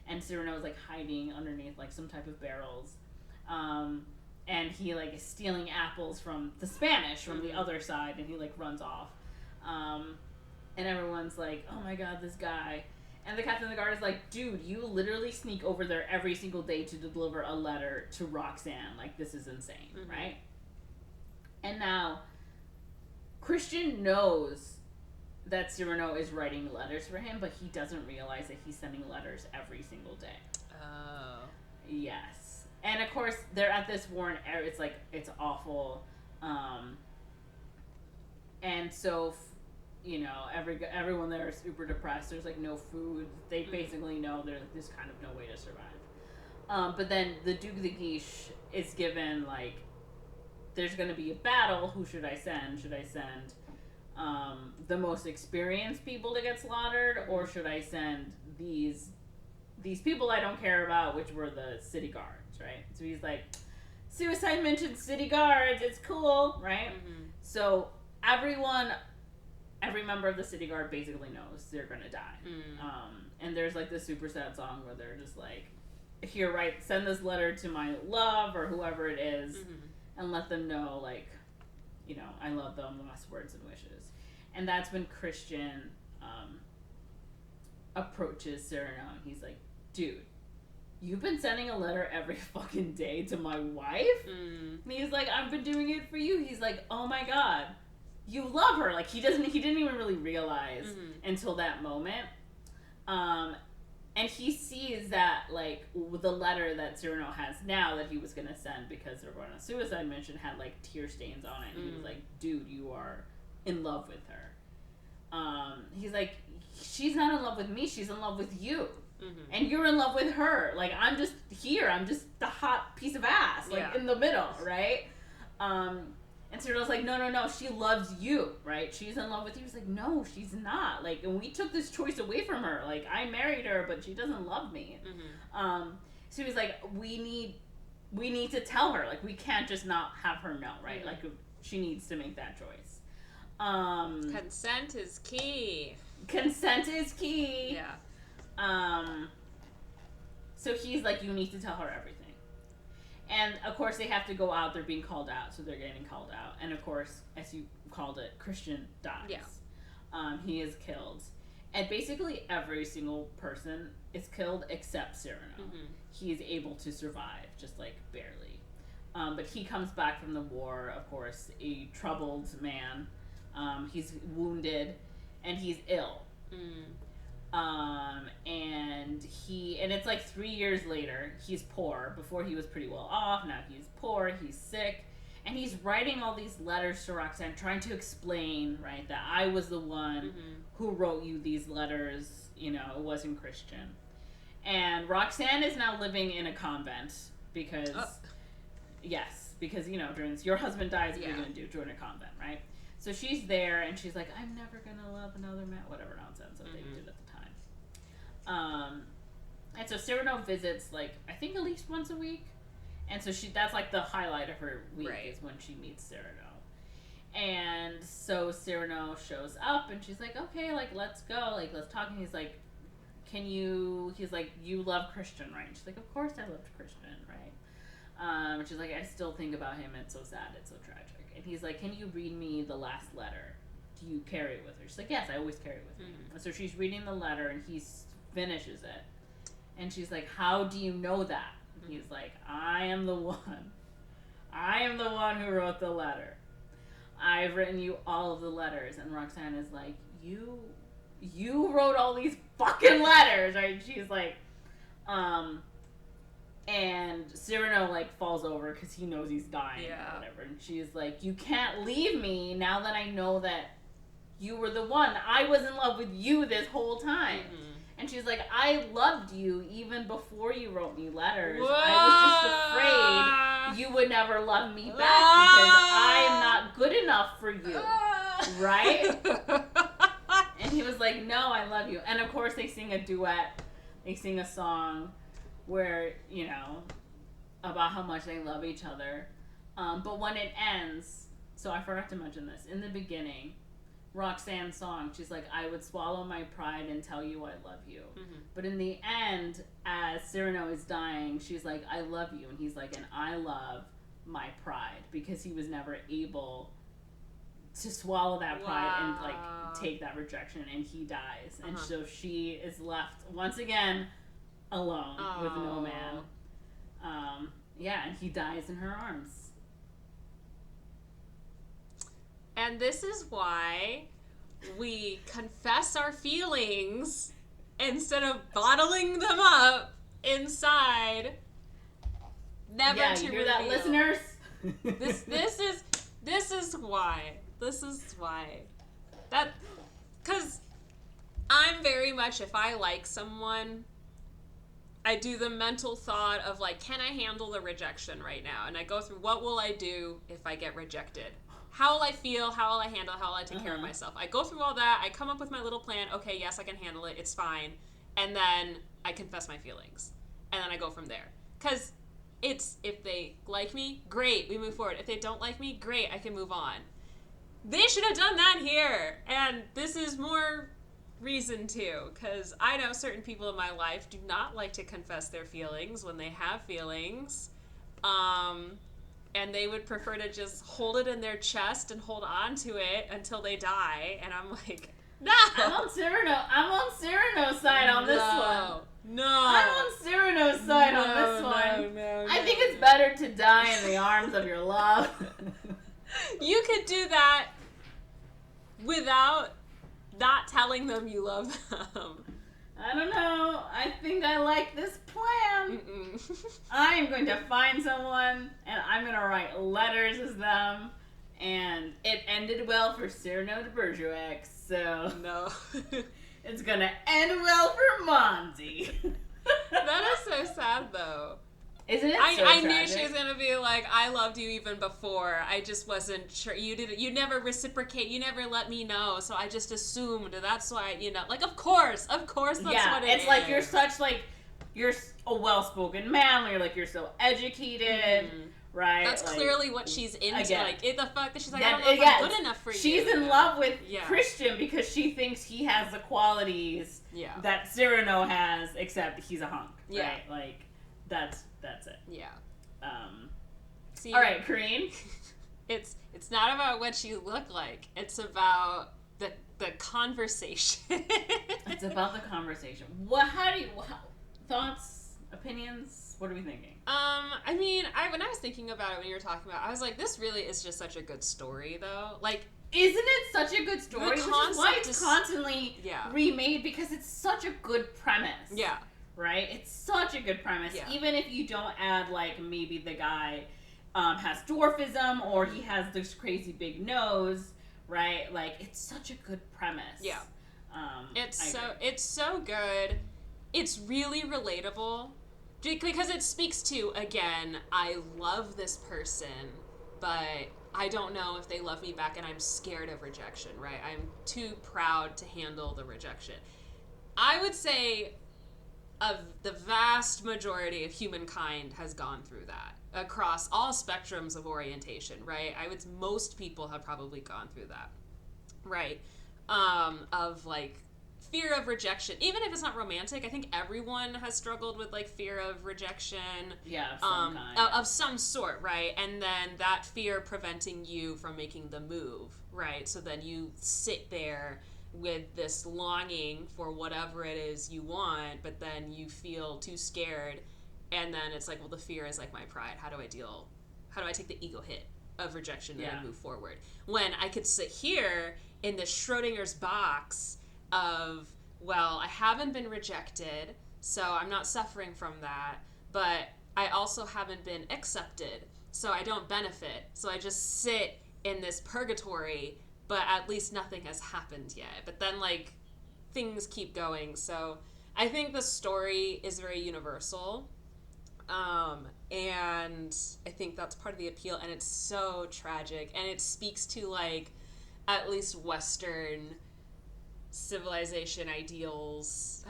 S1: And Cyrano's hiding underneath some type of barrels. And he is stealing apples from the Spanish from the other side, and he runs off. And everyone's like, "Oh my god, this guy." And the captain of the guard is like, "Dude, you literally sneak over there every single day to deliver a letter to Roxanne. This is insane, right?" And now Christian knows that Cyrano is writing letters for him, but he doesn't realize that he's sending letters every single day.
S2: Oh.
S1: Yes. And of course, they're at this war, and it's awful. And so, everyone there is super depressed. There's no food. They basically know there's just kind of no way to survive. But then the Duke of the Guiche is given there's going to be a battle. Who should I send? Should I send the most experienced people to get slaughtered, or should I send these people I don't care about, which were the city guards, right? So he's like, "Suicide mentioned city guards. It's cool, right?" So every member of the city guard basically knows they're gonna die. And there's this super sad song where they're just "Here, send this letter to my love," or whoever it is, and let them know I love them, last words and wishes. And that's when Christian approaches Cyrano, and he's like, "Dude, you've been sending a letter every fucking day to my wife?" And he's like, "I've been doing it for you." He's like, "Oh my god, you love her." He didn't even really realize until that moment. And he sees that the letter that Cyrano has now that he was gonna send because they're on a suicide mission had tear stains on it, and he was like, "Dude, you are in love with her." He's like, "She's not in love with me, she's in love with you. And you're in love with her. I'm just here, I'm just the hot piece of ass in the middle, right?" And Cyrano's like, no, she loves you, right? She's in love with you. He's like, "No, she's not. And we took this choice away from her. I married her, but she doesn't love me." So he's like, we need to tell her. We can't just not have her know, right? She needs to make that choice.
S2: Consent is key.
S1: Consent is key.
S2: Yeah.
S1: So he's like, "You need to tell her everything." And, of course, they have to go out. They're being called out, so they're getting called out. And, of course, as you called it, Christian dies.
S2: Yeah.
S1: He is killed. And basically every single person is killed except Cyrano. He is able to survive, just, barely. But he comes back from the war, of course, a troubled man. He's wounded, and he's ill. And it's 3 years later. He's poor. Before he was pretty well off. Now he's poor. He's sick. And he's writing all these letters to Roxanne, trying to explain, right, that I was the one who wrote you these letters. It wasn't Christian. And Roxanne is now living in a convent because, your husband dies, what are you going to do? Join a convent, right? So she's there, and she's like, "I'm never going to love another man," whatever nonsense that they did at the time. And so Cyrano visits, I think at least once a week. And so that's the highlight of her week is when she meets Cyrano. And so Cyrano shows up, and she's like, okay, like, let's go, like, let's talk. And he's like, he's like, you love Christian, right? And she's like, of course I loved Christian, right? And she's like, I still think about him, it's so sad, it's so tragic. And he's like, can you read me the last letter? Do you carry it with her? She's like, yes, I always carry it with me. And so she's reading the letter, and he finishes it. And she's like, how do you know that? And he's like, I am the one. I am the one who wrote the letter. I've written you all of the letters. And Roxanne is like, you wrote all these fucking letters, right? And she's like, and Cyrano, like, falls over because he knows he's dying or whatever. And she's like, you can't leave me now that I know that you were the one. I was in love with you this whole time. And she's like, I loved you even before you wrote me letters.
S2: Whoa.
S1: I was just afraid you would never love me back because I am not good enough for you. Right? And he was like, no, I love you. And of course they sing a duet. They sing a song where, you know, about how much they love each other. But when it ends, so I forgot to mention this, in the beginning, Roxanne's song, she's like, I would swallow my pride and tell you I love you. But in the end, as Cyrano is dying, she's like, I love you. And he's like, and I love my pride, because he was never able to swallow that pride and, like, take that rejection, and he dies. And so she is left, once again, alone with no man. And he dies in her arms.
S2: And this is why we confess our feelings instead of bottling them up inside. Never to
S1: you hear
S2: reveal.
S1: that, listeners?
S2: This is why. This is why. That, because I'm very much, if I like someone, I do the mental thought of, like, can I handle the rejection right now? And I go through, what will I do if I get rejected? How will I feel? How will I handle? How will I take care of myself? I go through all that. I come up with my little plan. Okay, yes, I can handle it. It's fine. And then I confess my feelings. And then I go from there. Because it's, if they like me, great, we move forward. If they don't like me, great, I can move on. They should have done that here. And this is more reason to. Because I know certain people in my life do not like to confess their feelings when they have feelings. And they would prefer to just hold it in their chest and hold on to it until they die. And I'm like, no!
S1: I'm on Cyrano's side on this one.
S2: No.
S1: I'm on Cyrano's side on this one. I think it's better to die in the arms of your love.
S2: You could do that without not telling them you love them.
S1: I don't know. I think I like this plan. I am going to find someone, and I'm going to write letters as them. And it ended well for Cyrano de Bergerac, so
S2: no.
S1: It's going to end well for Monze.
S2: That is so sad, though.
S1: Isn't it?
S2: I knew she was gonna be like, I loved you even before. I just wasn't sure. You never reciprocate. You never let me know. So I just assumed that's why, like, of course that's what it is.
S1: Yeah, it's like you're such, like, you're a well-spoken man. You're so educated, right?
S2: That's
S1: like,
S2: clearly what she's into.
S1: Again,
S2: like, the fact that she's like, I don't know if I'm good enough for you.
S1: She's in love with Christian because she thinks he has the qualities that Cyrano has, except he's a hunk, right? Like, that's it.
S2: Yeah. See,
S1: all right, Corinne.
S2: It's not about what you look like. It's about the conversation.
S1: It's about the conversation. Thoughts, opinions? What are we thinking?
S2: I mean, when I was thinking about it when you were talking about it, I was like, this really is just such a good story, though. Like,
S1: isn't it such a good story? Which is why it's constantly remade, because it's such a good premise. Yeah. Right? It's such a good premise. Yeah. Even if you don't add, like, maybe the guy has dwarfism or he has this crazy big nose, right? Like, it's such a good premise. Yeah.
S2: It's so good. It's really relatable. Because it speaks to, again, I love this person, but I don't know if they love me back, and I'm scared of rejection, right? I'm too proud to handle the rejection. I would say the vast majority of humankind has gone through that across all spectrums of orientation, right? Most people have probably gone through that, right? Of like fear of rejection, even if it's not romantic. I think everyone has struggled with like fear of rejection,
S1: of some kind,
S2: of some sort, right? And then that fear preventing you from making the move, right? So then you sit there with this longing for whatever it is you want, but then you feel too scared, and then it's like, well, the fear is like my pride. How do I take the ego hit of rejection and then move forward? When I could sit here in this Schrodinger's box of, well, I haven't been rejected, so I'm not suffering from that, but I also haven't been accepted, so I don't benefit. So I just sit in this purgatory, but at least nothing has happened yet. But then, like, things keep going. So I think the story is very universal. And I think that's part of the appeal. And it's so tragic. And it speaks to, like, at least Western civilization ideals.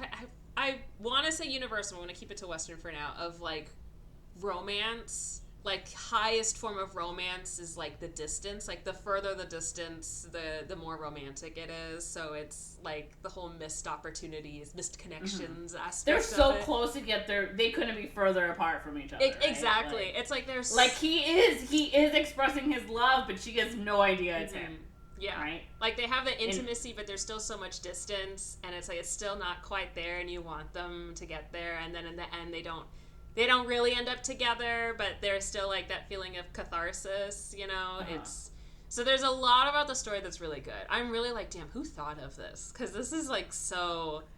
S2: I want to say universal. I want to keep it to Western for now. Of, like, romance. Like, highest form of romance is, like, the distance. Like, the further the distance, the more romantic it is. So it's, like, the whole missed opportunities, missed connections aspect.
S1: They're so close to get there. They couldn't be further apart from each other, right?
S2: Exactly.
S1: Like,
S2: it's like there's...
S1: Like, he is expressing his love, but she has no idea it's him.
S2: Yeah.
S1: Right?
S2: Like, they have the intimacy, but there's still so much distance. And it's like, it's still not quite there, and you want them to get there. And then in the end, they don't really end up together, but there's still like that feeling of catharsis, you know? So there's a lot about the story that's really good. I'm really like, damn, who thought of this? Because this is like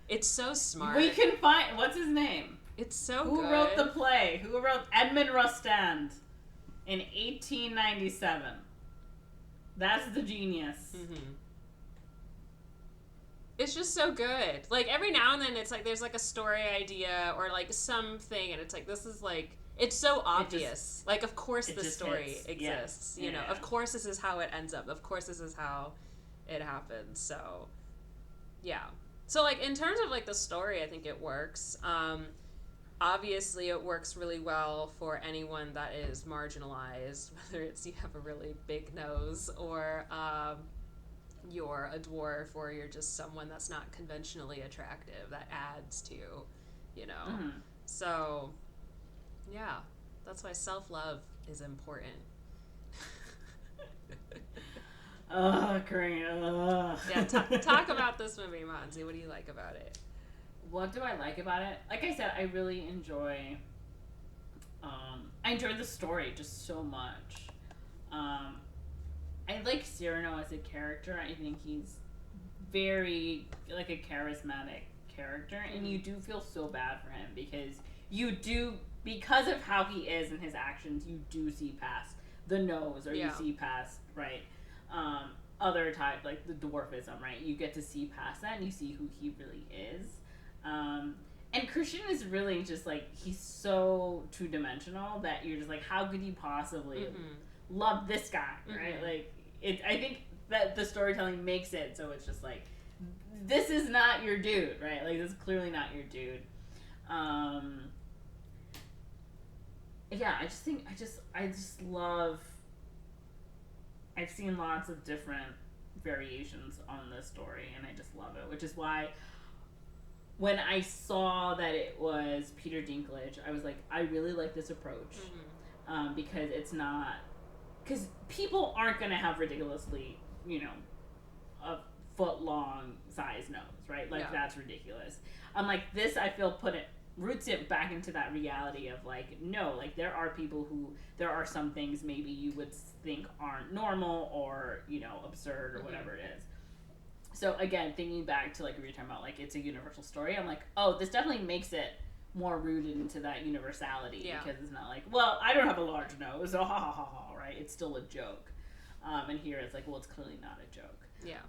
S2: it's so smart.
S1: We can find, what's his name?
S2: It's so
S1: Who
S2: good.
S1: wrote the play? Who wrote Edmund Rostand in 1897? That's the genius.
S2: Mm-hmm. It's just so good. Like, every now and then it's like there's like a story idea or like something, and it's like, this is like, it's so obvious. Like, of course the story exists. You know, of course this is how it ends up. Of course this is how it happens. So, yeah. So, like, in terms of like the story, I think it works. Obviously it works really well for anyone that is marginalized, whether it's you have a really big nose or you're a dwarf or you're just someone that's not conventionally attractive. That adds to, you know. Mm-hmm. So, yeah, that's why self-love is important.
S1: Corinne.
S2: Yeah, talk about this movie, Monze. What do you like about it?
S1: What do I like about it? Like I said, I really enjoy I enjoyed the story just so much. I like Cyrano as a character. I think he's very, like, a charismatic character, and you do feel so bad for him because of how he is and his actions, you do see past the nose, or you see past, right, other type, like the dwarfism, right? You get to see past that, and you see who he really is. And Christian is really just, like, he's so two-dimensional that you're just like, how could you possibly love this guy, right? Like, I think that the storytelling makes it so it's just like, this is not your dude, right? Like, this is clearly not your dude. Yeah, I just love, I've seen lots of different variations on this story, and I just love it, which is why when I saw that it was Peter Dinklage, I was like, I really like this approach, because it's not, because people aren't going to have ridiculously, you know, a foot-long size nose, right? Like, that's ridiculous. Like, this, I feel, roots it back into that reality of, like, no, like, there are some things maybe you would think aren't normal or, you know, absurd or whatever it is. So, again, thinking back to, like, we were talking about, like, it's a universal story, I'm like, oh, this definitely makes it more rooted into that universality, because it's not like, well, I don't have a large nose, so ha ha ha ha, right? It's still a joke. And here it's like, well, it's clearly not a joke. Yeah.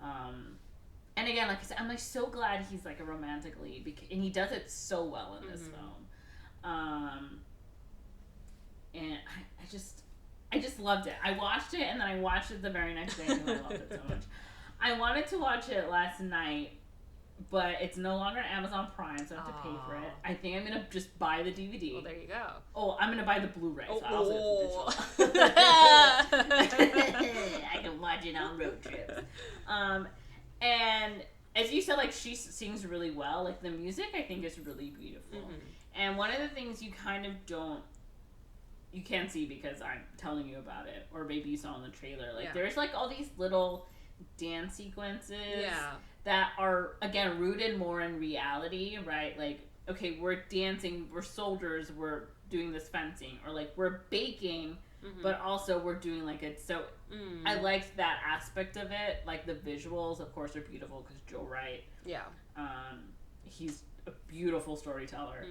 S1: And again, like I said, I'm, like, so glad he's, like, a romantic lead, and he does it so well in this film. And I just loved it. I watched it, and then I watched it the very next day because I loved it so much. I wanted to watch it last night, but it's no longer on Amazon Prime, so I have to pay for it. I think I'm gonna just buy the DVD.
S2: Well, there you go.
S1: Oh, I'm gonna buy the Blu-ray. So I can watch it on road trips. And as you said, like, she sings really well. Like, the music, I think, is really beautiful. And one of the things you kind of you can't see because I'm telling you about it, or maybe you saw in the trailer. Like, there's like all these little dance sequences that are, again, rooted more in reality, right? Like, okay, we're dancing, we're soldiers, we're doing this fencing, or like we're baking, but also we're doing like it. So I liked that aspect of it. Like, the visuals, of course, are beautiful because Joe Wright, he's a beautiful storyteller.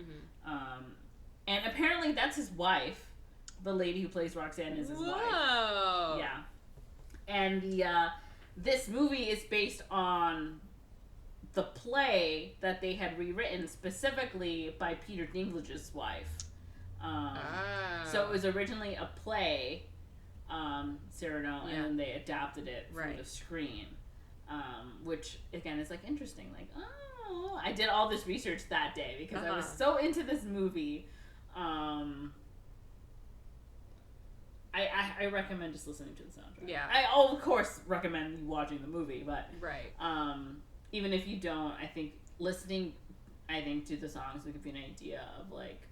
S1: And apparently that's his wife. The lady who plays Roxanne is his wife. Yeah. And this movie is based on the play that they had rewritten specifically by Peter Dinklage's wife. So it was originally a play, Cyrano, and then they adapted it for the screen, which, again, is, like, interesting. Like, oh, I did all this research that day because I was so into this movie. I recommend just listening to the soundtrack. Yeah. I'll, of course, recommend you watching the movie, but even if you don't, I think listening, to the songs will give you an idea of, like,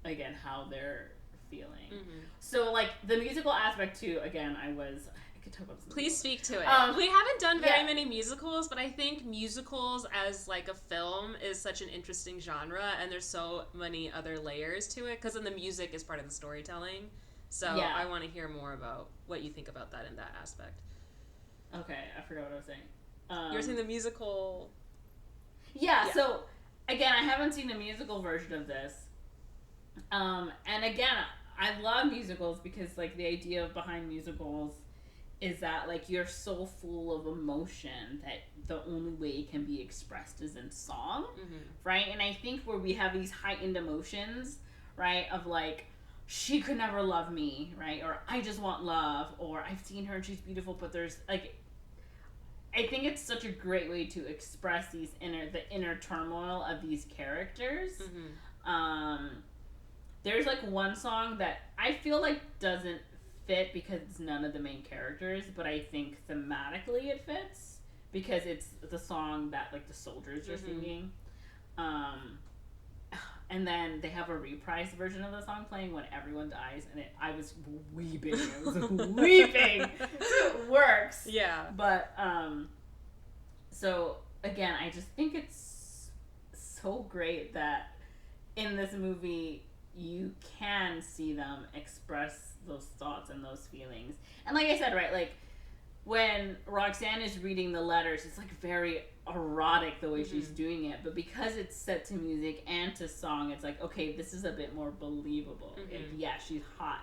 S1: again, how they're feeling. So, like, the musical aspect, too, again, I could talk about this.
S2: Please speak to it. We haven't done very many musicals, but I think musicals as, like, a film is such an interesting genre, and there's so many other layers to it, because then the music is part of the storytelling. So I want to hear more about what you think about that in that aspect.
S1: Okay, I forgot what I was saying.
S2: You were saying the musical...
S1: Yeah, so, again, I haven't seen the musical version of this. And again, I love musicals because, like, the idea behind musicals is that, like, you're so full of emotion that the only way it can be expressed is in song, right? And I think where we have these heightened emotions, right, of, like, she could never love me, right? Or I just want love, or I've seen her and she's beautiful, but there's, like... I think it's such a great way to express the inner turmoil of these characters. There's, like, one song that I feel like doesn't fit because it's none of the main characters, but I think thematically it fits because it's the song that, like, the soldiers are singing. And then they have a reprise version of the song playing when everyone dies, and I was weeping. It works. Yeah. But, so, again, I just think it's so great that in this movie you can see them express those thoughts and those feelings. And like I said, right, like, when Roxanne is reading the letters, it's, like, very erotic the way she's doing it, but because it's set to music and to song, it's like, okay, this is a bit more believable. Like, yeah, she's hot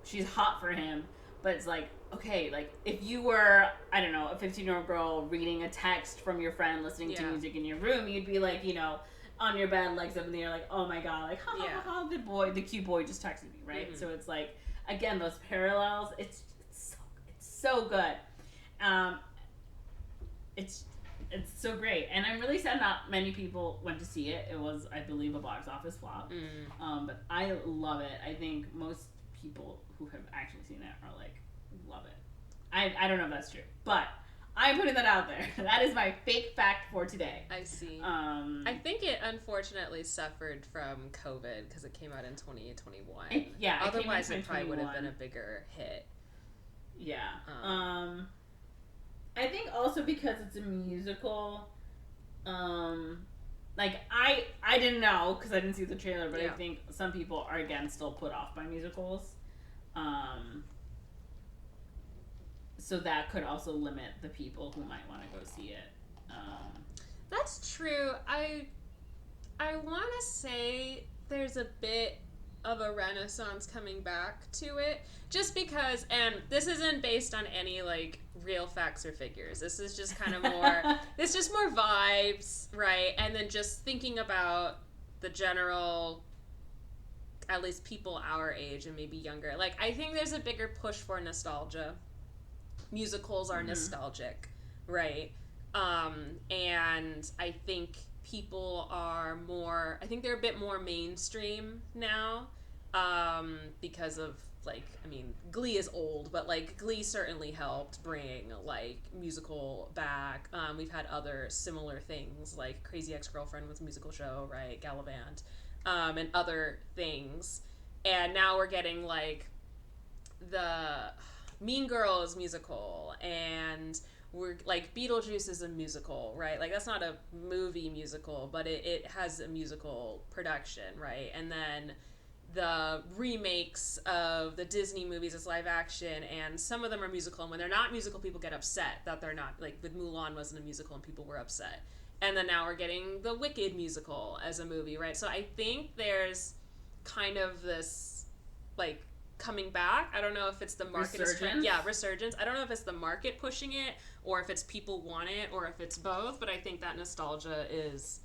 S1: she's hot for him, but it's like, okay, like, if you were, I don't know, a 15-year-old girl reading a text from your friend listening to music in your room, you'd be like, you know, on your bed, legs up in the air, like, oh my god, like, the cute boy just texted me, right? So it's like, again, those parallels, it's so good. It's so great, and I'm really sad not many people went to see it. It was, I believe, a box office flop. But I love it. I think most people who have actually seen it are like, love it. I don't know if that's true, but I'm putting that out there. That is my fake fact for today.
S2: I see. I think it unfortunately suffered from COVID because it came out in 2021. Otherwise it probably would have been a bigger hit.
S1: Yeah. I think also because it's a musical, like, I didn't know because I didn't see the trailer, but I think some people are, again, still put off by musicals. So that could also limit the people who might want to go see it.
S2: That's true. I want to say there's a bit of a renaissance coming back to it, just because, and this isn't based on any, like, real facts or figures. This is just kind of more, it's just more vibes, right? And then just thinking about the general, at least people our age and maybe younger. Like, I think there's a bigger push for nostalgia. Musicals are nostalgic, right? And I think they're a bit more mainstream now, because of, like, I mean, Glee is old, but, like, Glee certainly helped bring, like, musical back. We've had other similar things, like Crazy Ex-Girlfriend was a musical show, right? Gallivant, and other things. And now we're getting, like, the Mean Girls musical, and we're like Beetlejuice is a musical, right? Like, that's not a movie musical, but it has a musical production, right? And then the remakes of the Disney movies as live action, and some of them are musical, and when they're not musical, people get upset that they're not. Like, with Mulan wasn't a musical and people were upset. And then now we're getting the Wicked musical as a movie, right? So I think there's kind of this, like, coming back. I don't know if it's the market
S1: resurgence.
S2: Resurgence. I don't know if it's the market pushing it, or if it's people want it, or if it's both, but I think that nostalgia is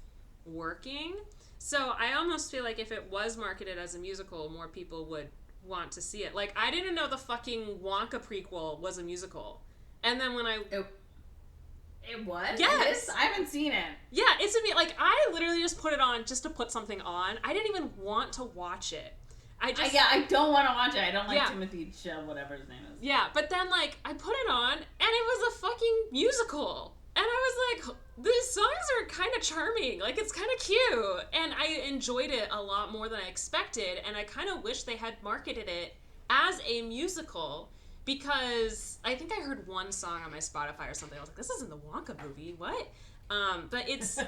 S2: working. So I almost feel like if it was marketed as a musical, more people would want to see it. Like, I didn't know the fucking Wonka prequel was a musical. And then when
S1: It was?
S2: Yes!
S1: I haven't seen it.
S2: Yeah, it's like, I literally just put it on just to put something on. I didn't even want to watch it.
S1: I don't want to watch it. I don't like Timothy Chalamet, whatever his name is.
S2: Yeah, but then, like, I put it on, and it was a fucking musical. And I was like, these songs are kind of charming. Like, it's kind of cute. And I enjoyed it a lot more than I expected, and I kind of wish they had marketed it as a musical, because I think I heard one song on my Spotify or something. I was like, this isn't the Wonka movie. What? But it's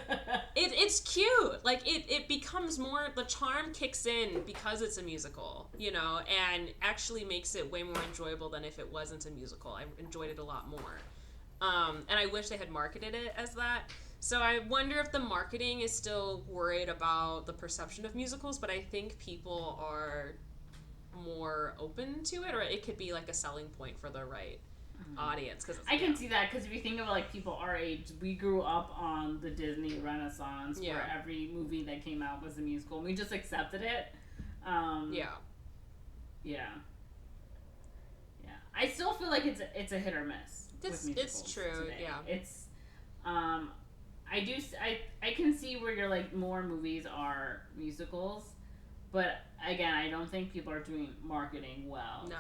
S2: it's cute. Like, it becomes more, the charm kicks in because it's a musical, you know, and actually makes it way more enjoyable than if it wasn't a musical. I enjoyed it a lot more. And I wish they had marketed it as that. So I wonder if the marketing is still worried about the perception of musicals, but I think people are more open to it, or it could be like a selling point for the right audience. Cause
S1: I can see that, because if you think of, like, people our age, we grew up on the Disney Renaissance, where every movie that came out was a musical, and we just accepted it. Yeah. I still feel like it's a hit or miss.
S2: It's true. Today. Yeah.
S1: It's I can see where you're like, more movies are musicals, but again, I don't think people are doing marketing well.
S2: No.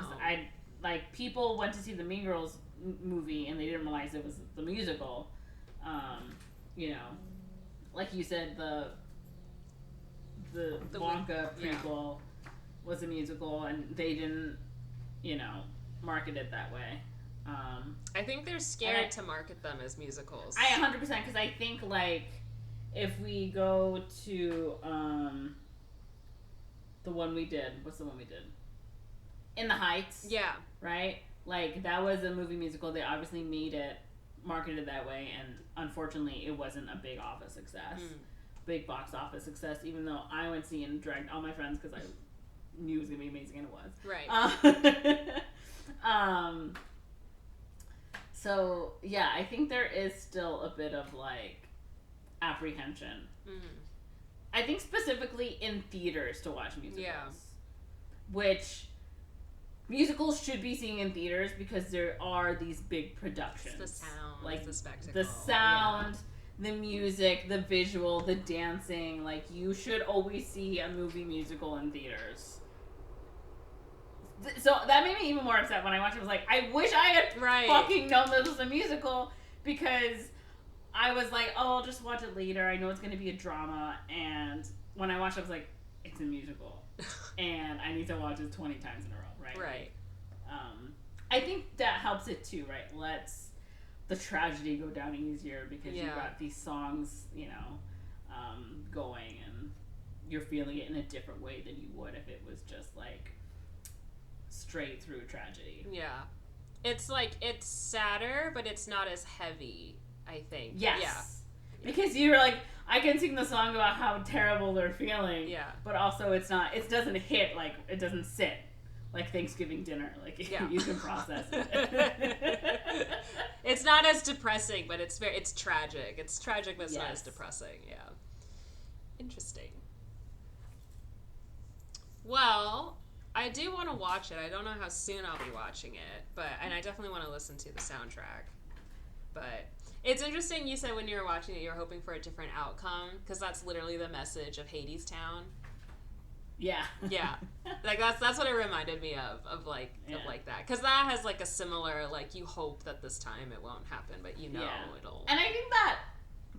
S1: Like, people went to see the Mean Girls movie and they didn't realize it was the musical. You know, like you said, the Wonka prequel was a musical, and they didn't, you know, market it that way.
S2: I think they're scared to market them as musicals.
S1: I 100%, because I think, like, if we go to the one we did, what's the one we did? In the Heights.
S2: Yeah.
S1: Right? Like, that was a movie musical. They obviously made it, marketed that way, and unfortunately it wasn't a big office success. Big box office success, even though I went to see and dragged all my friends because I knew it was going to be amazing, and it was.
S2: Right.
S1: So, yeah, I think there is still a bit of, like, apprehension. I think specifically in theaters to watch musicals.
S2: Yeah.
S1: Which musicals should be seen in theaters, because there are these big productions.
S2: It's the sound,
S1: like
S2: the spectacle.
S1: The sound, the music, the visual, the dancing. Like, you should always see a movie musical in theaters. So that made me even more upset when I watched it. I was like, I wish I had fucking known this was a musical, because I was like, oh, I'll just watch it later. I know it's going to be a drama. And when I watched it, I was like, it's a musical. And I need to watch it 20 times in a row, right?
S2: Right.
S1: I think that helps it too, right? Lets the tragedy go down easier, because you've got these songs, you know, going, and you're feeling it in a different way than you would if it was just, like, straight through tragedy.
S2: Yeah. It's like, it's sadder, but it's not as heavy, I think.
S1: Yes.
S2: Yeah.
S1: Because you're like, I can sing the song about how terrible they're feeling.
S2: Yeah.
S1: But also it doesn't hit, like, it doesn't sit like Thanksgiving dinner. Like, you can process it.
S2: It's not as depressing, but it's tragic. It's tragic, but it's not as depressing. Yeah. Interesting. Well, I do want to watch it. I don't know how soon I'll be watching it, and I definitely want to listen to the soundtrack. But It's interesting you said when you were watching it you were hoping for a different outcome, because that's literally the message of Hades Town.
S1: Yeah.
S2: Yeah. Like that's what it reminded me of like that. Because that has like a similar, like, you hope that this time it won't happen, but you know it'll.
S1: And I think that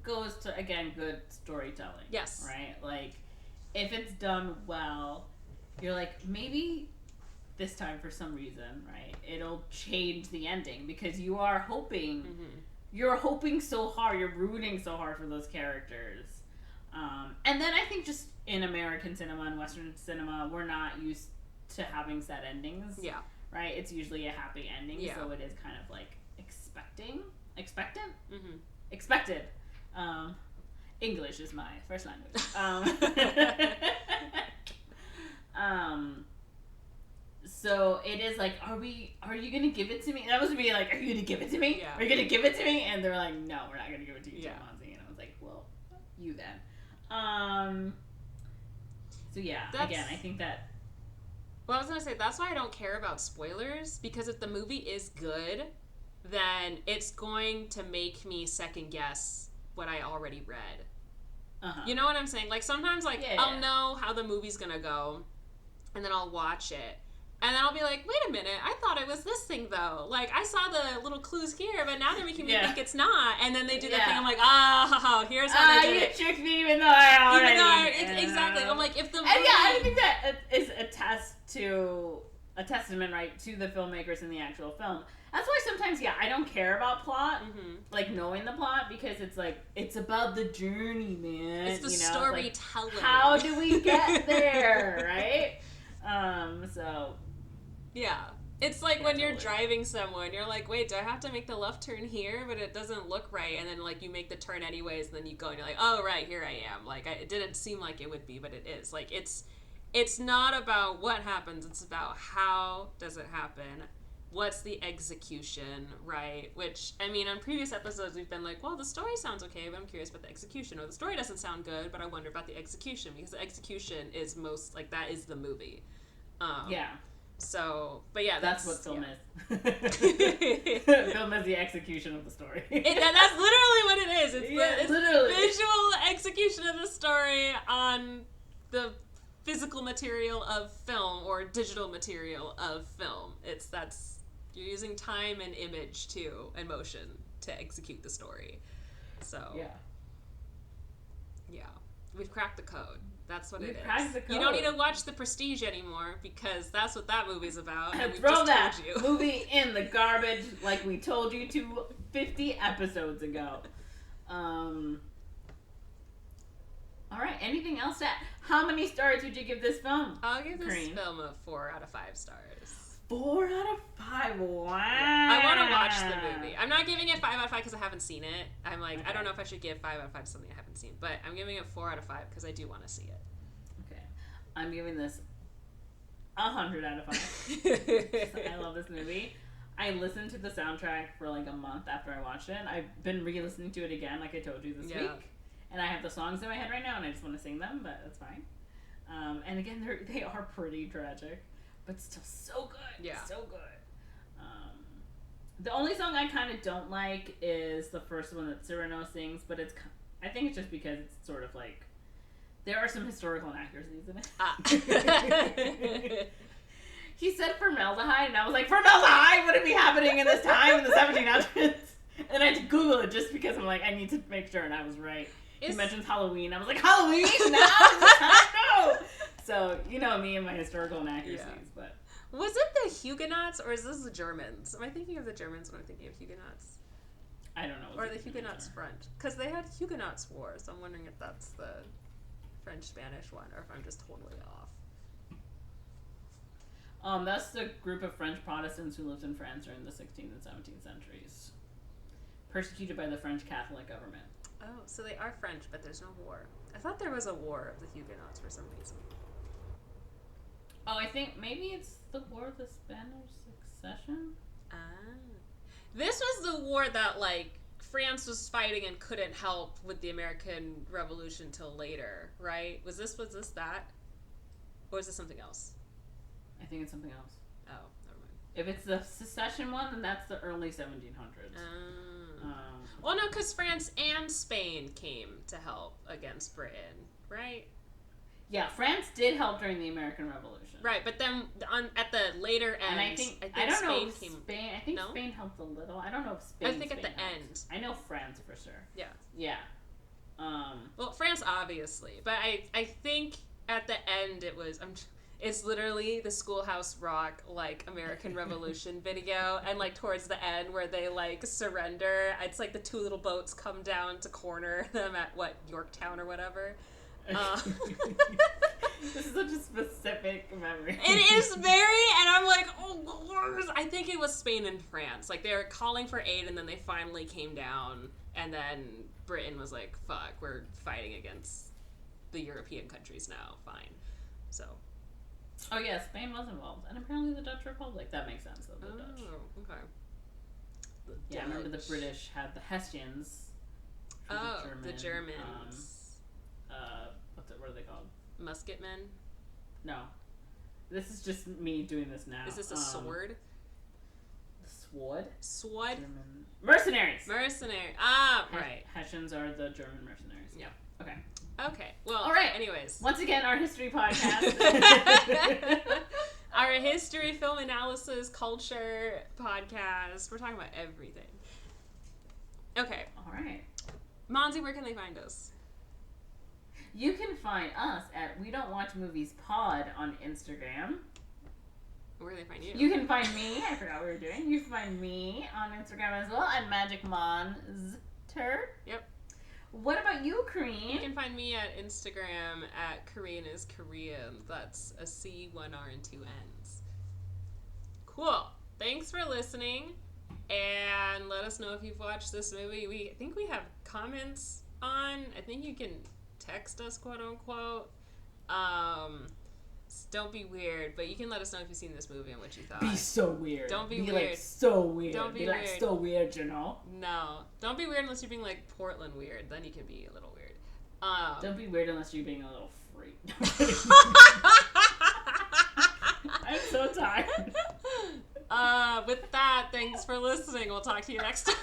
S1: goes to, again, good storytelling.
S2: Yes.
S1: Right? Like, if it's done well, you're like, maybe this time for some reason, right, it'll change the ending, because you are hoping, you're hoping so hard, you're rooting so hard for those characters. And then I think just in American cinema and Western cinema, we're not used to having sad endings.
S2: Yeah.
S1: Right? It's usually a happy ending, so it is kind of like expected. English is my first language. So it is like, are you gonna give it to me? That was me like, are you gonna give it to me?
S2: Yeah.
S1: Are you gonna give it to me? And they're like, no, we're not gonna give it to you, Monze. And I was like, well, you then. So yeah, again, I think that.
S2: Well, I was gonna say, that's why I don't care about spoilers, because if the movie is good, then it's going to make me second guess what I already read. You know what I'm saying? Like, sometimes, like, I'll know how the movie's gonna go, and then I'll watch it. And then I'll be like, wait a minute, I thought it was this thing, though. Like, I saw the little clues here, but now they're making me think it's not. And then they do that thing, I'm like, here's how they did it.
S1: You tricked me even though I already...
S2: Exactly. I'm like, if the movie...
S1: And I think that is a testament, right, to the filmmakers in the actual film. That's why sometimes, I don't care about plot, like, knowing the plot, because it's like, it's about the journey, man.
S2: It's the storytelling.
S1: Like, how do we get there, right? So...
S2: Yeah. It's like when you're driving somewhere and you're like, wait, do I have to make the left turn here? But it doesn't look right. And then, like, you make the turn anyways, and then you go and you're like, oh, right, here I am. Like, it didn't seem like it would be, but it is. Like, it's not about what happens. It's about how does it happen? What's the execution, right? Which, I mean, on previous episodes, we've been like, well, the story sounds okay, but I'm curious about the execution. Or the story doesn't sound good, but I wonder about the execution, because the execution is most, like, that is the movie. So, but yeah,
S1: that's what film is. Film is the execution of the story.
S2: That's literally what it is. It's
S1: literally
S2: the visual execution of the story on the physical material of film, or digital material of film. You're using time and image too, and motion to execute the story. So yeah, we've cracked the code. That's what it is. You don't need to watch The Prestige anymore, because that's what that movie's about. And
S1: throw that movie in the garbage, like we told you to 50 episodes ago. All right. Anything else? How many stars would you give this film?
S2: I'll give this film a 4 out of 5 stars.
S1: 4 out of 5. Wow.
S2: I want to watch the movie. I'm not giving it 5 out of 5 because I haven't seen it. I'm like, I don't know if I should give 5 out of 5 to something I haven't seen, but I'm giving it 4 out of 5 because I do want to see it.
S1: Okay. I'm giving this 100 out of 5. I love this movie. I listened to the soundtrack for like a month after I watched it. I've been re-listening to it again, like I told you this week. And I have the songs in my head right now, and I just want to sing them, but that's fine. And again, they are pretty tragic, but still so good.
S2: Yeah.
S1: So good. The only song I kind of don't like is the first one that Cyrano sings, but I think it's just because it's sort of like, there are some historical inaccuracies in it. He said formaldehyde, and I was like, formaldehyde wouldn't be happening in this time in the 1700s. And I had to Google it just because I'm like, I need to make sure, and I was right. He mentions Halloween. I was like, Halloween? No! So, you know me and my historical inaccuracies, but...
S2: Was it the Huguenots, or is this the Germans? Am I thinking of the Germans when I'm thinking of Huguenots?
S1: I don't know.
S2: Or the Huguenots French? Because they had Huguenots War, so I'm wondering if that's the French-Spanish one, or if I'm just totally off.
S1: That's the group of French Protestants who lived in France during the 16th and 17th centuries. Persecuted by the French Catholic government.
S2: Oh, so they are French, but there's no war. I thought there was a war of the Huguenots for some reason.
S1: Oh, I think maybe it's the War of the Spanish Succession?
S2: This was the war that, like, France was fighting and couldn't help with the American Revolution till later, right? Was this that? Or is this something else?
S1: I think it's something else.
S2: Oh, never mind.
S1: If it's the secession one, then that's the early 1700s.
S2: Well, no, because France and Spain came to help against Britain, right?
S1: Yeah, France did help during the American Revolution.
S2: Right, but then at the later end,
S1: and I think
S2: Spain
S1: know if
S2: came.
S1: Spain. I think Spain helped a little. I don't know if Spain.
S2: I think at the
S1: helped.
S2: end.
S1: I know France for sure.
S2: Yeah.
S1: Yeah.
S2: Well, France obviously, but I think at the end it was. It's literally the Schoolhouse Rock, like, American Revolution video, and, like, towards the end where they, like, surrender, it's like the two little boats come down to corner them at, Yorktown or whatever.
S1: This is such a specific memory.
S2: It is very, and I'm like, oh, Lord. I think it was Spain and France. Like, they were calling for aid, and then they finally came down, and then Britain was like, fuck, we're fighting against the European countries now, fine. So...
S1: Oh yeah, Spain was involved, and apparently the Dutch Republic. That makes sense, though. The Dutch.
S2: Okay.
S1: Yeah, I remember the British had the Hessians.
S2: The Germans.
S1: What are they called?
S2: Musketmen?
S1: No. This is just me doing this now.
S2: Is this a sword?
S1: Sword?
S2: Sword?
S1: German. Mercenaries!
S2: Mercenary. Right.
S1: Hessians are the German mercenaries.
S2: Yeah.
S1: Okay.
S2: Okay. Well,
S1: all right.
S2: Anyways.
S1: Once again, our history podcast.
S2: Our history, film analysis, culture podcast. We're talking about everything. Okay.
S1: All right.
S2: Monze, where can they find us?
S1: You can find us at We Don't Watch Movies Pod on Instagram.
S2: Where can they find you?
S1: You can find me. I forgot what we were doing. You can find me on Instagram as well at MagicMonster.
S2: Yep.
S1: What about you, Corinne?
S2: You can find me at Instagram at Korean is Korean. That's a C, 1 R, and 2 N's. Cool. Thanks for listening. And let us know if you've watched this movie. I think we have comments on. I think you can text us, quote unquote. Don't be weird, but you can let us know if you've seen this movie and what you thought.
S1: Be so weird.
S2: Don't be
S1: weird.
S2: Like
S1: so weird.
S2: Don't be
S1: weird.
S2: Like
S1: so weird, you know?
S2: No. Don't be weird unless you're being like Portland weird. Then you can be a little weird.
S1: Don't be weird unless you're being a little freak. I'm so tired.
S2: With that, thanks for listening. We'll talk to you next time.